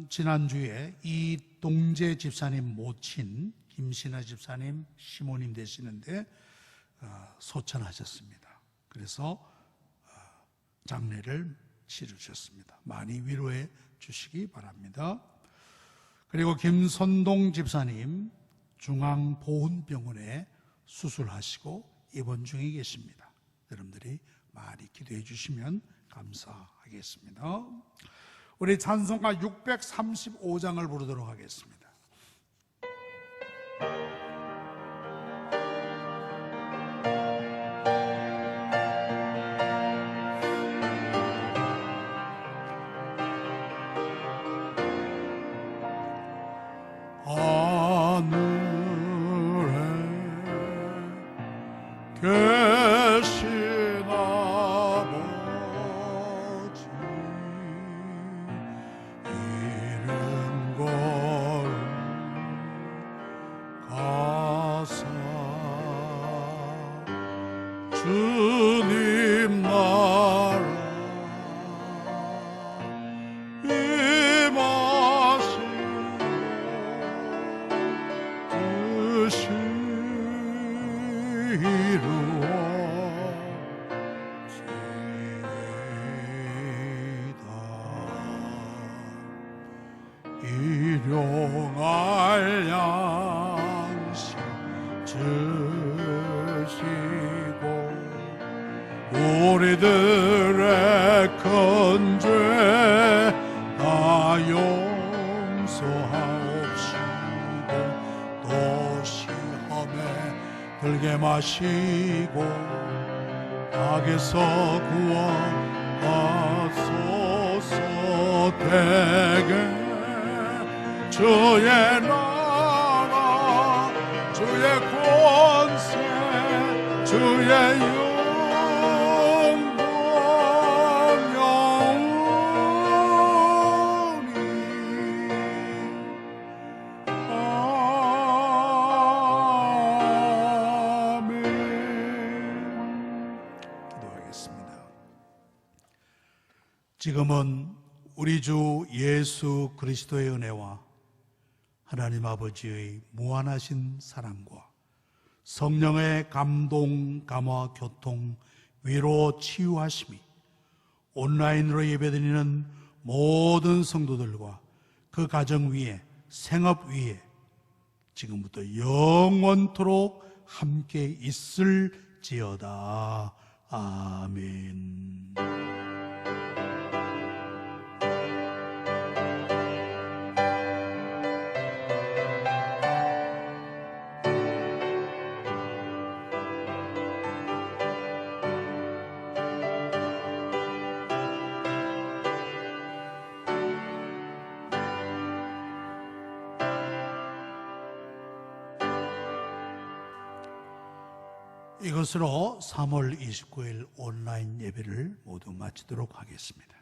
지난주에 이동재 집사님 모친 김신아 집사님 시모님 되시는데 소천하셨습니다. 그래서 장례를 치르셨습니다. 많이 위로해 주시기 바랍니다. 그리고 김선동 집사님 중앙보훈병원에 수술하시고 입원 중에 계십니다. 여러분들이 많이 기도해 주시면 감사하겠습니다. 우리 찬송가 635장을 부르도록 하겠습니다. 계신 아버지 이른 걸음 가사 주님 나라 뜻이 이루어지이다. 일용할 양식 주시고 우리들의 큰 죄 다 용서하옵시고 또 시험에 들게 마시고 악에서 구원하소서. 되게 주의 나라 주의 권세 주의 영광 영원히 아멘. 기도하겠습니다. 지금은 우리 주 예수 그리스도의 은혜와 하나님 아버지의 무한하신 사랑과 성령의 감동, 감화, 교통, 위로, 치유하심이 온라인으로 예배드리는 모든 성도들과 그 가정 위에, 생업 위에 지금부터 영원토록 함께 있을지어다. 아멘. 이것으로 3월 29일 온라인 예배를 모두 마치도록 하겠습니다.